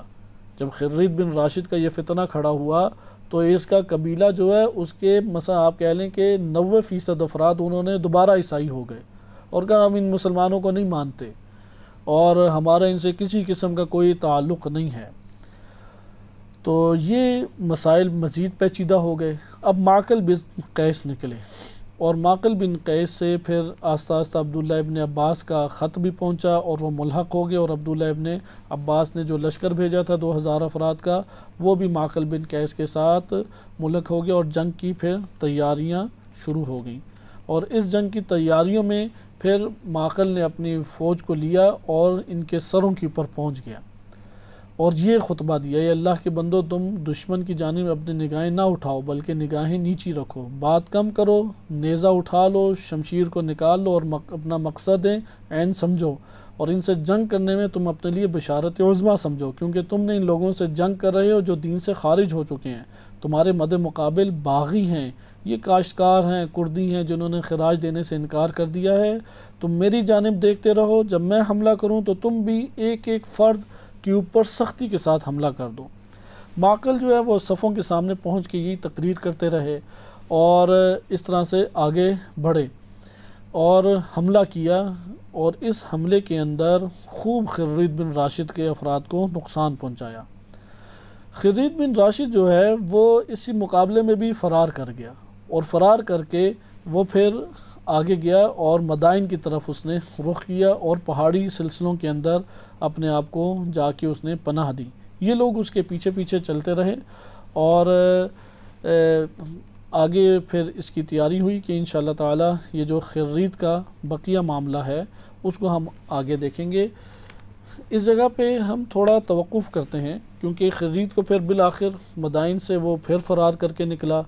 جب خرید بن راشد کا یہ فتنہ کھڑا ہوا تو اس کا قبیلہ جو ہے اس کے مثلا آپ کہہ لیں کہ 90% افراد انہوں نے دوبارہ عیسائی ہو گئے اور کہا ہم ان مسلمانوں کو نہیں مانتے اور ہمارا ان سے کسی قسم کا کوئی تعلق نہیں ہے۔ تو یہ مسائل مزید پیچیدہ ہو گئے۔ اب معقل بن قیس نکلے اور معقل بن قیس سے پھر آہستہ آہستہ عبداللہ ابن عباس کا خط بھی پہنچا اور وہ ملحق ہو گئے، اور عبداللہ ابن عباس نے جو لشکر بھیجا تھا 2000 افراد کا وہ بھی معقل بن قیس کے ساتھ ملحق ہو گیا، اور جنگ کی پھر تیاریاں شروع ہو گئیں۔ اور اس جنگ کی تیاریوں میں پھر معقل نے اپنی فوج کو لیا اور ان کے سروں کے اوپر پہنچ گیا اور یہ خطبہ دیا، اے اللہ کے بندو، تم دشمن کی جانب اپنی نگاہیں نہ اٹھاؤ بلکہ نگاہیں نیچی رکھو، بات کم کرو، نیزہ اٹھا لو، شمشیر کو نکال لو اور اپنا مقصد عین سمجھو، اور ان سے جنگ کرنے میں تم اپنے لیے بشارت عظمیٰ سمجھو، کیونکہ تم نے ان لوگوں سے جنگ کر رہے ہو جو دین سے خارج ہو چکے ہیں، تمہارے مد مقابل باغی ہیں، یہ کاشتکار ہیں، کردی ہیں جنہوں نے خراج دینے سے انکار کر دیا ہے، تم میری جانب دیکھتے رہو، جب میں حملہ کروں تو تم بھی ایک ایک فرد کے اوپر سختی کے ساتھ حملہ کر دو۔ معقل جو ہے وہ صفوں کے سامنے پہنچ کے یہی تقریر کرتے رہے اور اس طرح سے آگے بڑھے اور حملہ کیا، اور اس حملے کے اندر خوب خرید بن راشد کے افراد کو نقصان پہنچایا۔ خرید بن راشد جو ہے وہ اسی مقابلے میں بھی فرار کر گیا، اور فرار کر کے وہ پھر آگے گیا اور مدائن کی طرف اس نے رخ کیا اور پہاڑی سلسلوں کے اندر اپنے آپ کو جا کے اس نے پناہ دی۔ یہ لوگ اس کے پیچھے پیچھے چلتے رہے اور آگے پھر اس کی تیاری ہوئی کہ انشاءاللہ تعالی یہ جو خرید کا بقیہ معاملہ ہے اس کو ہم آگے دیکھیں گے۔ اس جگہ پہ ہم تھوڑا توقف کرتے ہیں کیونکہ خرید کو پھر بالآخر مدائن سے وہ پھر فرار کر کے نکلا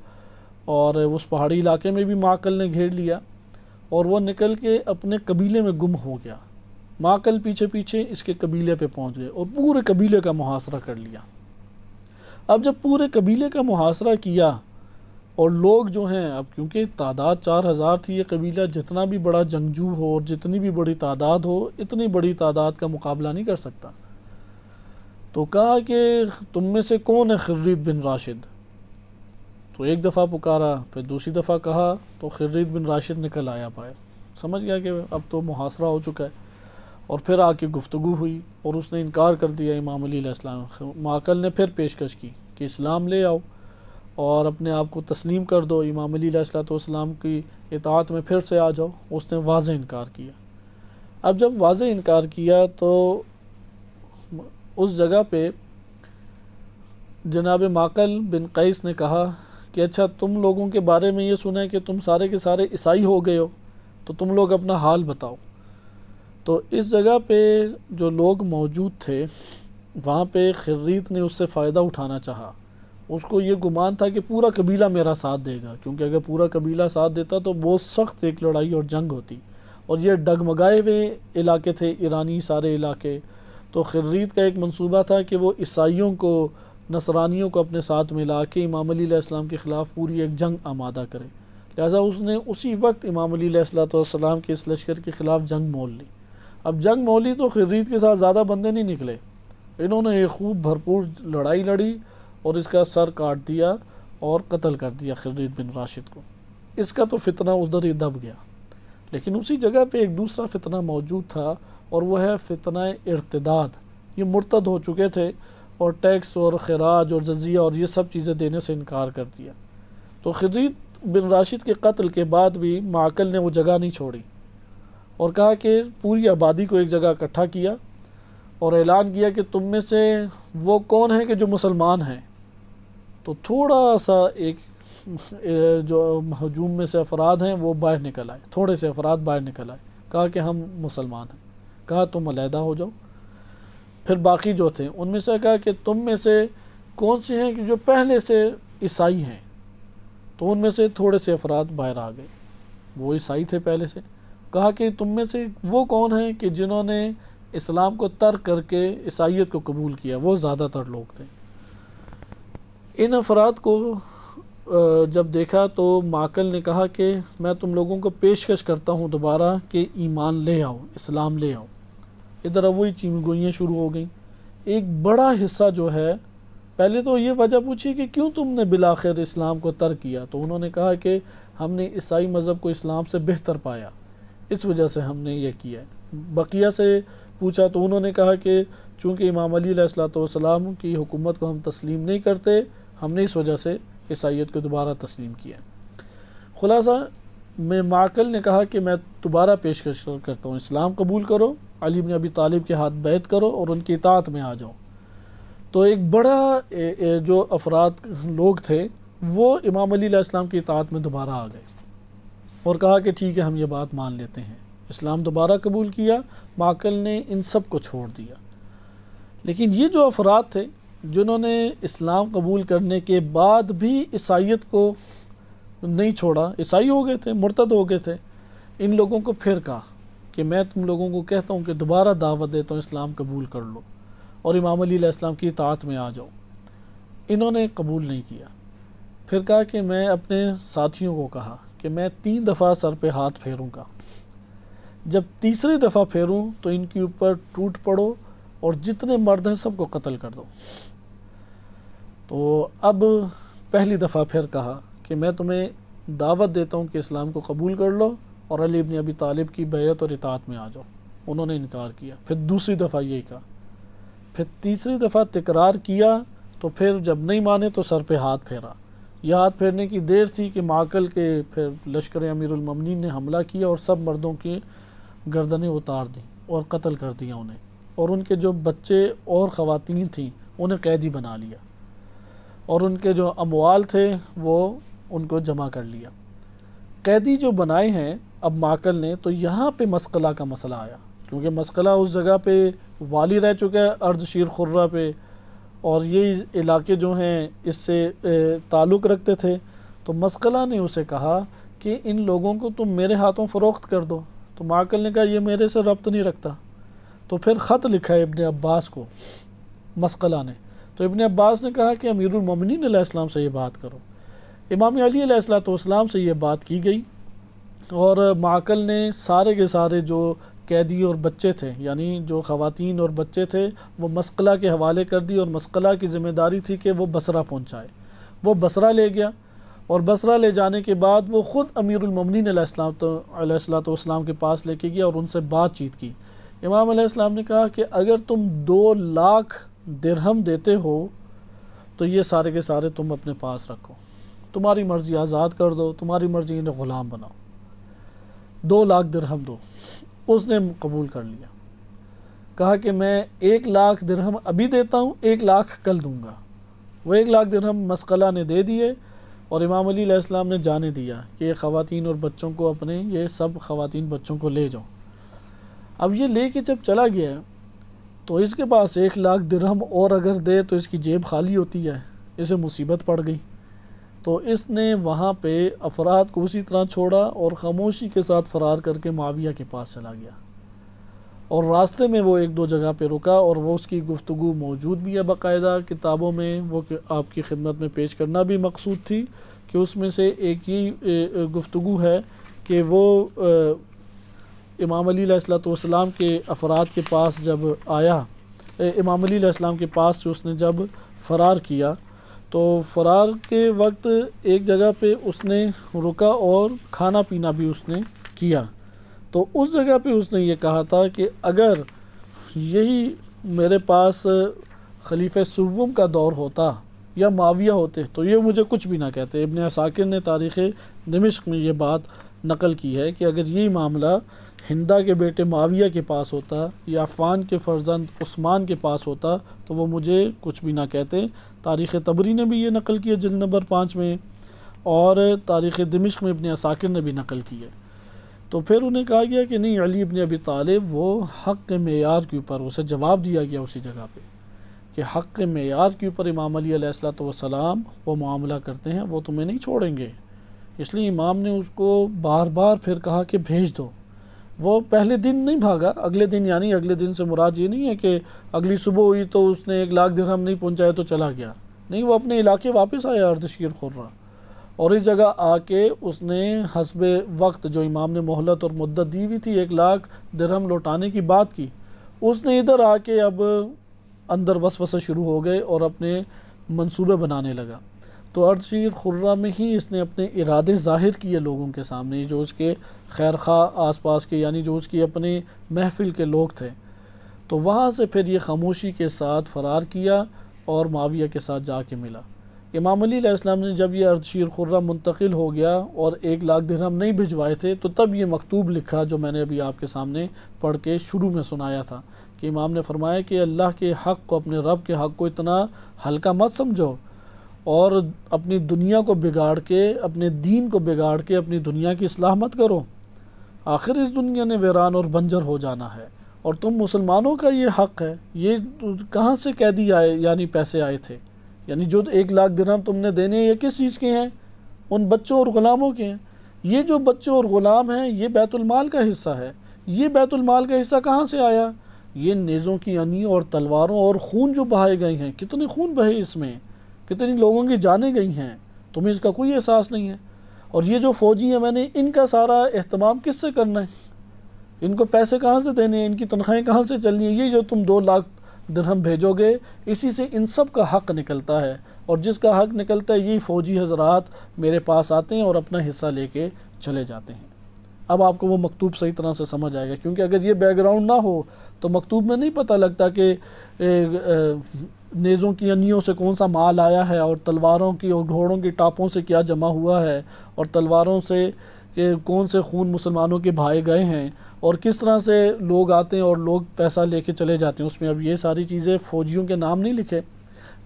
اور اس پہاڑی علاقے میں بھی معقل نے گھیر لیا اور وہ نکل کے اپنے قبیلے میں گم ہو گیا۔ معقل پیچھے پیچھے اس کے قبیلے پہ پہنچ گئے اور پورے قبیلے کا محاصرہ کر لیا۔ اب جب پورے قبیلے کا محاصرہ کیا اور لوگ جو ہیں، اب کیونکہ تعداد 4000 تھی، یہ قبیلہ جتنا بھی بڑا جنگجو ہو اور جتنی بھی بڑی تعداد ہو اتنی بڑی تعداد کا مقابلہ نہیں کر سکتا، تو کہا کہ تم میں سے کون ہے خرید بن راشد؟ تو ایک دفعہ پکارا، پھر دوسری دفعہ کہا تو خرید بن راشد نکل آیا باہر، سمجھ گیا کہ اب تو محاصرہ ہو چکا ہے، اور پھر آ کے گفتگو ہوئی اور اس نے انکار کر دیا امام علی علیہ السلام۔ معقل نے پھر پیشکش کی کہ اسلام لے آؤ اور اپنے آپ کو تسلیم کر دو، امام علی علیہ السلام کی اطاعت میں پھر سے آ جاؤ، اس نے واضح انکار کیا۔ اب جب واضح انکار کیا تو اس جگہ پہ جناب معقل بن قیس نے کہا کہ اچھا تم لوگوں کے بارے میں یہ سنا ہے کہ تم سارے کے سارے عیسائی ہو گئے ہو، تو تم لوگ اپنا حال بتاؤ۔ تو اس جگہ پہ جو لوگ موجود تھے وہاں پہ خرید نے اس سے فائدہ اٹھانا چاہا، اس کو یہ گمان تھا کہ پورا قبیلہ میرا ساتھ دے گا، کیونکہ اگر پورا قبیلہ ساتھ دیتا تو بہت سخت ایک لڑائی اور جنگ ہوتی، اور یہ ڈگمگائے ہوئے علاقے تھے ایرانی سارے علاقے، تو خرید کا ایک منصوبہ تھا کہ وہ عیسائیوں کو، نصرانیوں کو اپنے ساتھ ملا کے امام علی علیہ السلام کے خلاف پوری ایک جنگ آمادہ کرے، لہٰذا اس نے اسی وقت امام علی علیہ السلام کے اس لشکر کے خلاف جنگ مول لی۔ اب جنگ مولی تو خرید کے ساتھ زیادہ بندے نہیں نکلے، انہوں نے ایک خوب بھرپور لڑائی لڑی اور اس کا سر کاٹ دیا اور قتل کر دیا خرید بن راشد کو۔ اس کا تو فتنہ ادھر ہی دب گیا، لیکن اسی جگہ پہ ایک دوسرا فتنہ موجود تھا اور وہ ہے فتنہ ارتداد۔ یہ مرتد ہو چکے تھے اور ٹیکس اور خراج اور جزیہ اور یہ سب چیزیں دینے سے انکار کر دیا، تو خرید بن راشد کے قتل کے بعد بھی معقل نے وہ جگہ نہیں چھوڑی اور کہا کہ پوری آبادی کو ایک جگہ اکٹھا کیا اور اعلان کیا کہ تم میں سے وہ کون ہیں کہ جو مسلمان ہیں؟ تو تھوڑا سا ایک جو ہجوم میں سے افراد ہیں وہ باہر نکل آئے، تھوڑے سے افراد باہر نکل آئے، کہا کہ ہم مسلمان ہیں، کہا تم علیحدہ ہو جاؤ۔ پھر باقی جو تھے ان میں سے کہا کہ تم میں سے کون سے ہیں کہ جو پہلے سے عیسائی ہیں؟ تو ان میں سے تھوڑے سے افراد باہر آ گئے، وہ عیسائی تھے پہلے سے۔ کہا کہ تم میں سے وہ کون ہیں کہ جنہوں نے اسلام کو ترک کر کے عیسائیت کو قبول کیا؟ وہ زیادہ تر لوگ تھے۔ ان افراد کو جب دیکھا تو معقل نے کہا کہ میں تم لوگوں کو پیشکش کرتا ہوں دوبارہ کہ ایمان لے آؤ، اسلام لے آؤ۔ ادھر اب وہی چین گوئیاں شروع ہو گئیں ایک بڑا حصہ جو ہے، پہلے تو یہ وجہ پوچھی کہ کیوں تم نے بالآخر اسلام کو ترک کیا، تو انہوں نے کہا کہ ہم نے عیسائی مذہب کو اسلام سے بہتر پایا، اس وجہ سے ہم نے یہ کیا ہے۔ بقیہ سے پوچھا تو انہوں نے کہا کہ چونکہ امام علی علیہ السلام کی حکومت کو ہم تسلیم نہیں کرتے، ہم نے اس وجہ سے عیسائیت کو دوبارہ تسلیم کیا۔ خلاصہ میں معقل نے کہا کہ میں دوبارہ پیشکش کرتا ہوں، اسلام قبول کرو، علی بن ابی طالب کے ہاتھ بیعت کرو اور ان کی اطاعت میں آ جاؤ۔ تو ایک بڑا جو افراد لوگ تھے وہ امام علی علیہ السلام کی اطاعت میں دوبارہ آ گئے اور کہا کہ ٹھیک ہے، ہم یہ بات مان لیتے ہیں، اسلام دوبارہ قبول کیا۔ معقل نے ان سب کو چھوڑ دیا، لیکن یہ جو افراد تھے جنہوں نے اسلام قبول کرنے کے بعد بھی عیسائیت کو نہیں چھوڑا، عیسائی ہو گئے تھے، مرتد ہو گئے تھے، ان لوگوں کو پھر کہا کہ میں تم لوگوں کو کہتا ہوں کہ دوبارہ دعوت دیتا ہوں، اسلام قبول کر لو اور امام علی علیہ السلام کی اطاعت میں آ جاؤ۔ انہوں نے قبول نہیں کیا۔ پھر کہا کہ میں اپنے ساتھیوں کو کہا کہ میں 3 دفعہ سر پہ ہاتھ پھیروں گا، جب تیسری دفعہ پھیروں تو ان کے اوپر ٹوٹ پڑو اور جتنے مرد ہیں سب کو قتل کر دو۔ تو اب پہلی دفعہ پھر کہا کہ میں تمہیں دعوت دیتا ہوں کہ اسلام کو قبول کر لو اور علی بن ابی طالب کی بیعت اور اطاعت میں آ جاؤ۔ انہوں نے انکار کیا۔ پھر دوسری دفعہ یہی کہا، پھر تیسری دفعہ تکرار کیا، تو پھر جب نہیں مانے تو سر پہ ہاتھ پھیرا۔ یہ ہاتھ پھیرنے کی دیر تھی کہ معقل کے پھر لشکر امیر المومنین نے حملہ کیا اور سب مردوں کی گردنیں اتار دیں اور قتل کر دیا انہیں، اور ان کے جو بچے اور خواتین تھیں انہیں قیدی بنا لیا، اور ان کے جو اموال تھے وہ ان کو جمع کر لیا۔ قیدی جو بنائے ہیں اب معقل نے، تو یہاں پہ مسقلہ کا مسئلہ آیا، کیونکہ مسقلہ اس جگہ پہ والی رہ چکا ہے ارض شیر خرہ پہ، اور یہ علاقے جو ہیں اس سے تعلق رکھتے تھے۔ تو مسقلہ نے اسے کہا کہ ان لوگوں کو تم میرے ہاتھوں فروخت کر دو، تو معقل نے کہا یہ میرے سے ربط نہیں رکھتا۔ تو پھر خط لکھا ہے ابن عباس کو مسقلہ نے، تو ابن عباس نے کہا کہ امیر المومنین علیہ السلام سے یہ بات کرو۔ امام علی علیہ السلام سے یہ بات کی گئی، اور معقل نے سارے کے سارے جو قیدی اور بچے تھے، یعنی جو خواتین اور بچے تھے، وہ مسقلہ کے حوالے کر دی، اور مسقلہ کی ذمہ داری تھی کہ وہ بصرہ پہنچائے۔ وہ بصرہ لے گیا، اور بصرہ لے جانے کے بعد وہ خود امیر المومنین علیہ السلام کے پاس لے کے گیا اور ان سے بات چیت کی۔ امام علیہ السلام نے کہا کہ اگر تم 2 لاکھ درہم دیتے ہو تو یہ سارے کے سارے تم اپنے پاس رکھو، تمہاری مرضی آزاد کر دو، تمہاری مرضی انہیں غلام بناؤ، 2 لاکھ درہم دو۔ اس نے قبول کر لیا، کہا کہ میں 1 لاکھ درہم ابھی دیتا ہوں، 1 لاکھ کل دوں گا۔ وہ 1 لاکھ درہم مسقلہ نے دے دیے، اور امام علی علیہ السلام نے جانے دیا کہ یہ خواتین اور بچوں کو اپنے، یہ سب خواتین بچوں کو لے جاؤ۔ اب یہ لے کے جب چلا گیا تو اس کے پاس 1 لاکھ درہم اور اگر دے تو اس کی جیب خالی ہوتی ہے، اسے مصیبت پڑ گئی۔ تو اس نے وہاں پہ افراد کو اسی طرح چھوڑا اور خاموشی کے ساتھ فرار کر کے معاویہ کے پاس چلا گیا، اور راستے میں وہ 1-2 جگہ پہ رکا، اور وہ اس کی گفتگو موجود بھی ہے باقاعدہ کتابوں میں، وہ آپ کی خدمت میں پیش کرنا بھی مقصود تھی کہ اس میں سے ایک یہ گفتگو ہے کہ وہ امام علی علیہ السلام کے افراد کے پاس جب آیا، امام علی علیہ السلام کے پاس اس نے جب فرار کیا، تو فرار کے وقت ایک جگہ پہ اس نے رکا اور کھانا پینا بھی اس نے کیا۔ تو اس جگہ پہ اس نے یہ کہا تھا کہ اگر یہی میرے پاس خلیفہ سوم کا دور ہوتا یا معاویہ ہوتے تو یہ مجھے کچھ بھی نہ کہتے۔ ابن عساکر نے تاریخ دمشق میں یہ بات نقل کی ہے کہ اگر یہی معاملہ ہندہ کے بیٹے معاویہ کے پاس ہوتا یا عفان کے فرزند عثمان کے پاس ہوتا تو وہ مجھے کچھ بھی نہ کہتے۔ تاریخ طبری نے بھی یہ نقل کی ہے جلد نمبر 5 میں، اور تاریخ دمشق میں ابن عساکر نے بھی نقل کی ہے۔ تو پھر انہیں کہا گیا کہ نہیں، علی ابن ابی طالب وہ حق کے معیار کے اوپر، اسے جواب دیا گیا اسی جگہ پہ کہ حق کے معیار کے اوپر امام علی علیہ السلام وہ معاملہ کرتے ہیں، وہ تمہیں نہیں چھوڑیں گے۔ اس لیے امام نے اس کو بار بار پھر کہا کہ بھیج دو۔ وہ پہلے دن نہیں بھاگا، اگلے دن، یعنی اگلے دن سے مراد یہ نہیں ہے کہ اگلی صبح ہوئی تو اس نے 1 لاکھ درہم نہیں پہنچایا تو چلا گیا، نہیں، وہ اپنے علاقے واپس آیا اردشیر خرہ، اور اس جگہ آ کے اس نے حسب وقت جو امام نے مہلت اور مدت دی ہوئی تھی 1 لاکھ درہم لوٹانے کی بات کی، اس نے ادھر آ کے اب اندر وسوسے شروع ہو گئے اور اپنے منصوبے بنانے لگا۔ تو اردشیر خرہ میں ہی اس نے اپنے ارادے ظاہر کیے لوگوں کے سامنے، جو اس کے خیر خواہ آس پاس کے، یعنی جو اس کی اپنے محفل کے لوگ تھے۔ تو وہاں سے پھر یہ خاموشی کے ساتھ فرار کیا اور معاویہ کے ساتھ جا کے ملا۔ امام علی علیہ السلام نے جب یہ اردشیر خرہ منتقل ہو گیا اور 1,00,000 درہم نہیں بھجوائے تھے، تو تب یہ مکتوب لکھا جو میں نے ابھی آپ کے سامنے پڑھ کے شروع میں سنایا تھا، کہ امام نے فرمایا کہ اللہ کے حق کو، اپنے رب کے حق کو اتنا ہلکا مت سمجھو، اور اپنی دنیا کو بگاڑ کے، اپنے دین کو بگاڑ کے اپنی دنیا کی اصلاح مت کرو، آخر اس دنیا نے ویران اور بنجر ہو جانا ہے، اور تم مسلمانوں کا یہ حق ہے۔ یہ کہاں سے قیدی آئے، یعنی پیسے آئے تھے؟ یعنی جو 1,00,000 درہم تم نے دینے، یہ کس چیز کے ہیں؟ ان بچوں اور غلاموں کے ہیں۔ یہ جو بچوں اور غلام ہیں، یہ بیت المال کا حصہ ہے۔ یہ بیت المال کا حصہ کہاں سے آیا؟ یہ نیزوں کی انی اور تلواروں اور خون جو بہائے گئے ہیں، کتنے خون بہے اس میں، کتنی لوگوں کی جانیں گئی ہیں، تمہیں اس کا کوئی احساس نہیں ہے۔ اور یہ جو فوجی ہیں، میں نے ان کا سارا اہتمام کس سے کرنا ہے؟ ان کو پیسے کہاں سے دینے ہیں؟ ان کی تنخواہیں کہاں سے چلنی ہیں؟ یہ جو تم 2,00,000 درہم بھیجو گے، اسی سے ان سب کا حق نکلتا ہے، اور جس کا حق نکلتا ہے، یہی فوجی حضرات میرے پاس آتے ہیں اور اپنا حصہ لے کے چلے جاتے ہیں۔ اب آپ کو وہ مکتوب صحیح طرح سے سمجھ آئے گا، کیونکہ اگر یہ بیک گراؤنڈ نہ ہو تو مکتوب میں نہیں پتہ لگتا کہ نیزوں کی انیوں سے کون سا مال آیا ہے، اور تلواروں کی اور گھوڑوں کی ٹاپوں سے کیا جمع ہوا ہے، اور تلواروں سے کہ کون سے خون مسلمانوں کے بہائے گئے ہیں، اور کس طرح سے لوگ آتے ہیں اور لوگ پیسہ لے کے چلے جاتے ہیں۔ اس میں اب یہ ساری چیزیں فوجیوں کے نام نہیں لکھے،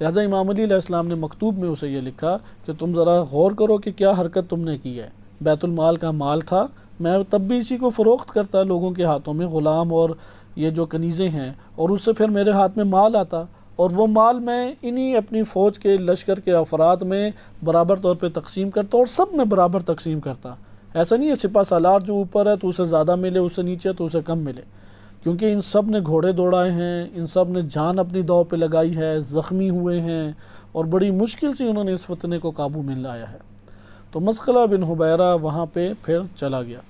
لہٰذا امام علی علیہ السلام نے مکتوب میں اسے یہ لکھا کہ تم ذرا غور کرو کہ کیا حرکت تم نے کی ہے۔ بیت المال کا مال تھا، میں تب بھی اسی کو فروخت کرتا لوگوں کے ہاتھوں میں، غلام اور یہ جو کنیزیں ہیں، اور اس سے پھر میرے ہاتھ میں مال آتا، اور وہ مال میں انہی اپنی فوج کے لشکر کے افراد میں برابر طور پہ تقسیم کرتا، اور سب میں برابر تقسیم کرتا۔ ایسا نہیں ہے سپہ سالار جو اوپر ہے تو اسے زیادہ ملے، اس سے نیچے تو اسے کم ملے، کیونکہ ان سب نے گھوڑے دوڑائے ہیں، ان سب نے جان اپنی داؤ پہ لگائی ہے، زخمی ہوئے ہیں، اور بڑی مشکل سے انہوں نے اس فتنے کو قابو میں لایا ہے۔ تو مسقلہ بن حبیرہ وہاں پہ پھر چلا گیا۔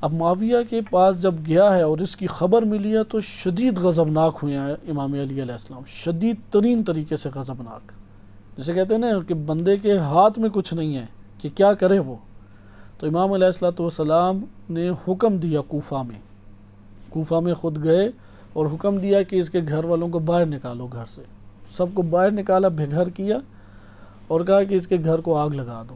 اب معاویہ کے پاس جب گیا ہے اور اس کی خبر ملی ہے تو شدید غضبناک ہوئے ہیں امام علی علیہ السلام، شدید ترین طریقے سے غضبناک، جسے کہتے ہیں نا کہ بندے کے ہاتھ میں کچھ نہیں ہے کہ کیا کرے وہ۔ تو امام علیہ السلام نے حکم دیا، کوفہ میں خود گئے اور حکم دیا کہ اس کے گھر والوں کو باہر نکالو، گھر سے سب کو باہر نکالا، بے گھر کیا، اور کہا کہ اس کے گھر کو آگ لگا دو،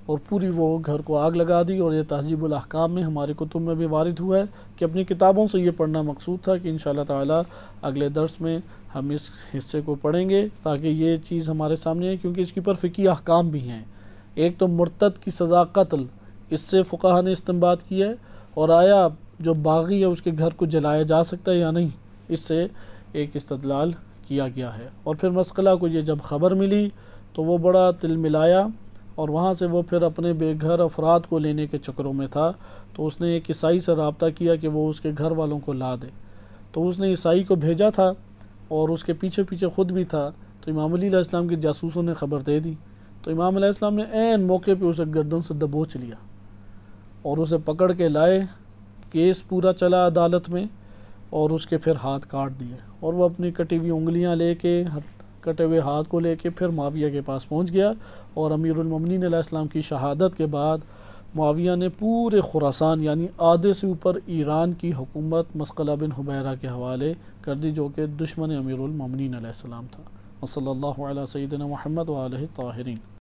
اور پوری وہ گھر کو آگ لگا دی۔ اور یہ تہذیب الاحکام میں ہمارے کتب میں بھی وارد ہوا ہے کہ اپنی کتابوں سے یہ پڑھنا مقصود تھا کہ انشاءاللہ تعالی اگلے درس میں ہم اس حصے کو پڑھیں گے تاکہ یہ چیز ہمارے سامنے ہے، کیونکہ اس کے اوپر فقہی احکام بھی ہیں۔ ایک تو مرتد کی سزا قتل، اس سے فقہا نے استنباط کیا ہے، اور آیا جو باغی ہے اس کے گھر کو جلایا جا سکتا ہے یا نہیں، اس سے ایک استدلال کیا گیا ہے۔ اور پھر مسقلہ کو یہ جب خبر ملی تو وہ بڑا تل ملایا، اور وہاں سے وہ پھر اپنے بے گھر افراد کو لینے کے چکروں میں تھا، تو اس نے ایک عیسائی سے رابطہ کیا کہ وہ اس کے گھر والوں کو لا دے۔ تو اس نے عیسائی کو بھیجا تھا اور اس کے پیچھے پیچھے خود بھی تھا، تو امام علی علیہ السلام کے جاسوسوں نے خبر دے دی، تو امام علیہ السلام نے عین موقع پہ اسے گردن سے دبوچ لیا اور اسے پکڑ کے لائے، کیس پورا چلا عدالت میں، اور اس کے پھر ہاتھ کاٹ دیے، اور وہ اپنی کٹی ہوئی انگلیاں لے کے، کٹے ہوئے ہاتھ کو لے کے پھر معاویہ کے پاس پہنچ گیا۔ اور امیر المومنین علیہ السلام کی شہادت کے بعد معاویہ نے پورے خراسان یعنی آدھے سے اوپر ایران کی حکومت مسقلہ بن حبیرہ کے حوالے کر دی، جو کہ دشمن امیر المومنین علیہ السلام تھا۔ وصلی اللہ علی سیدنا محمد وآلہ الطاہرین۔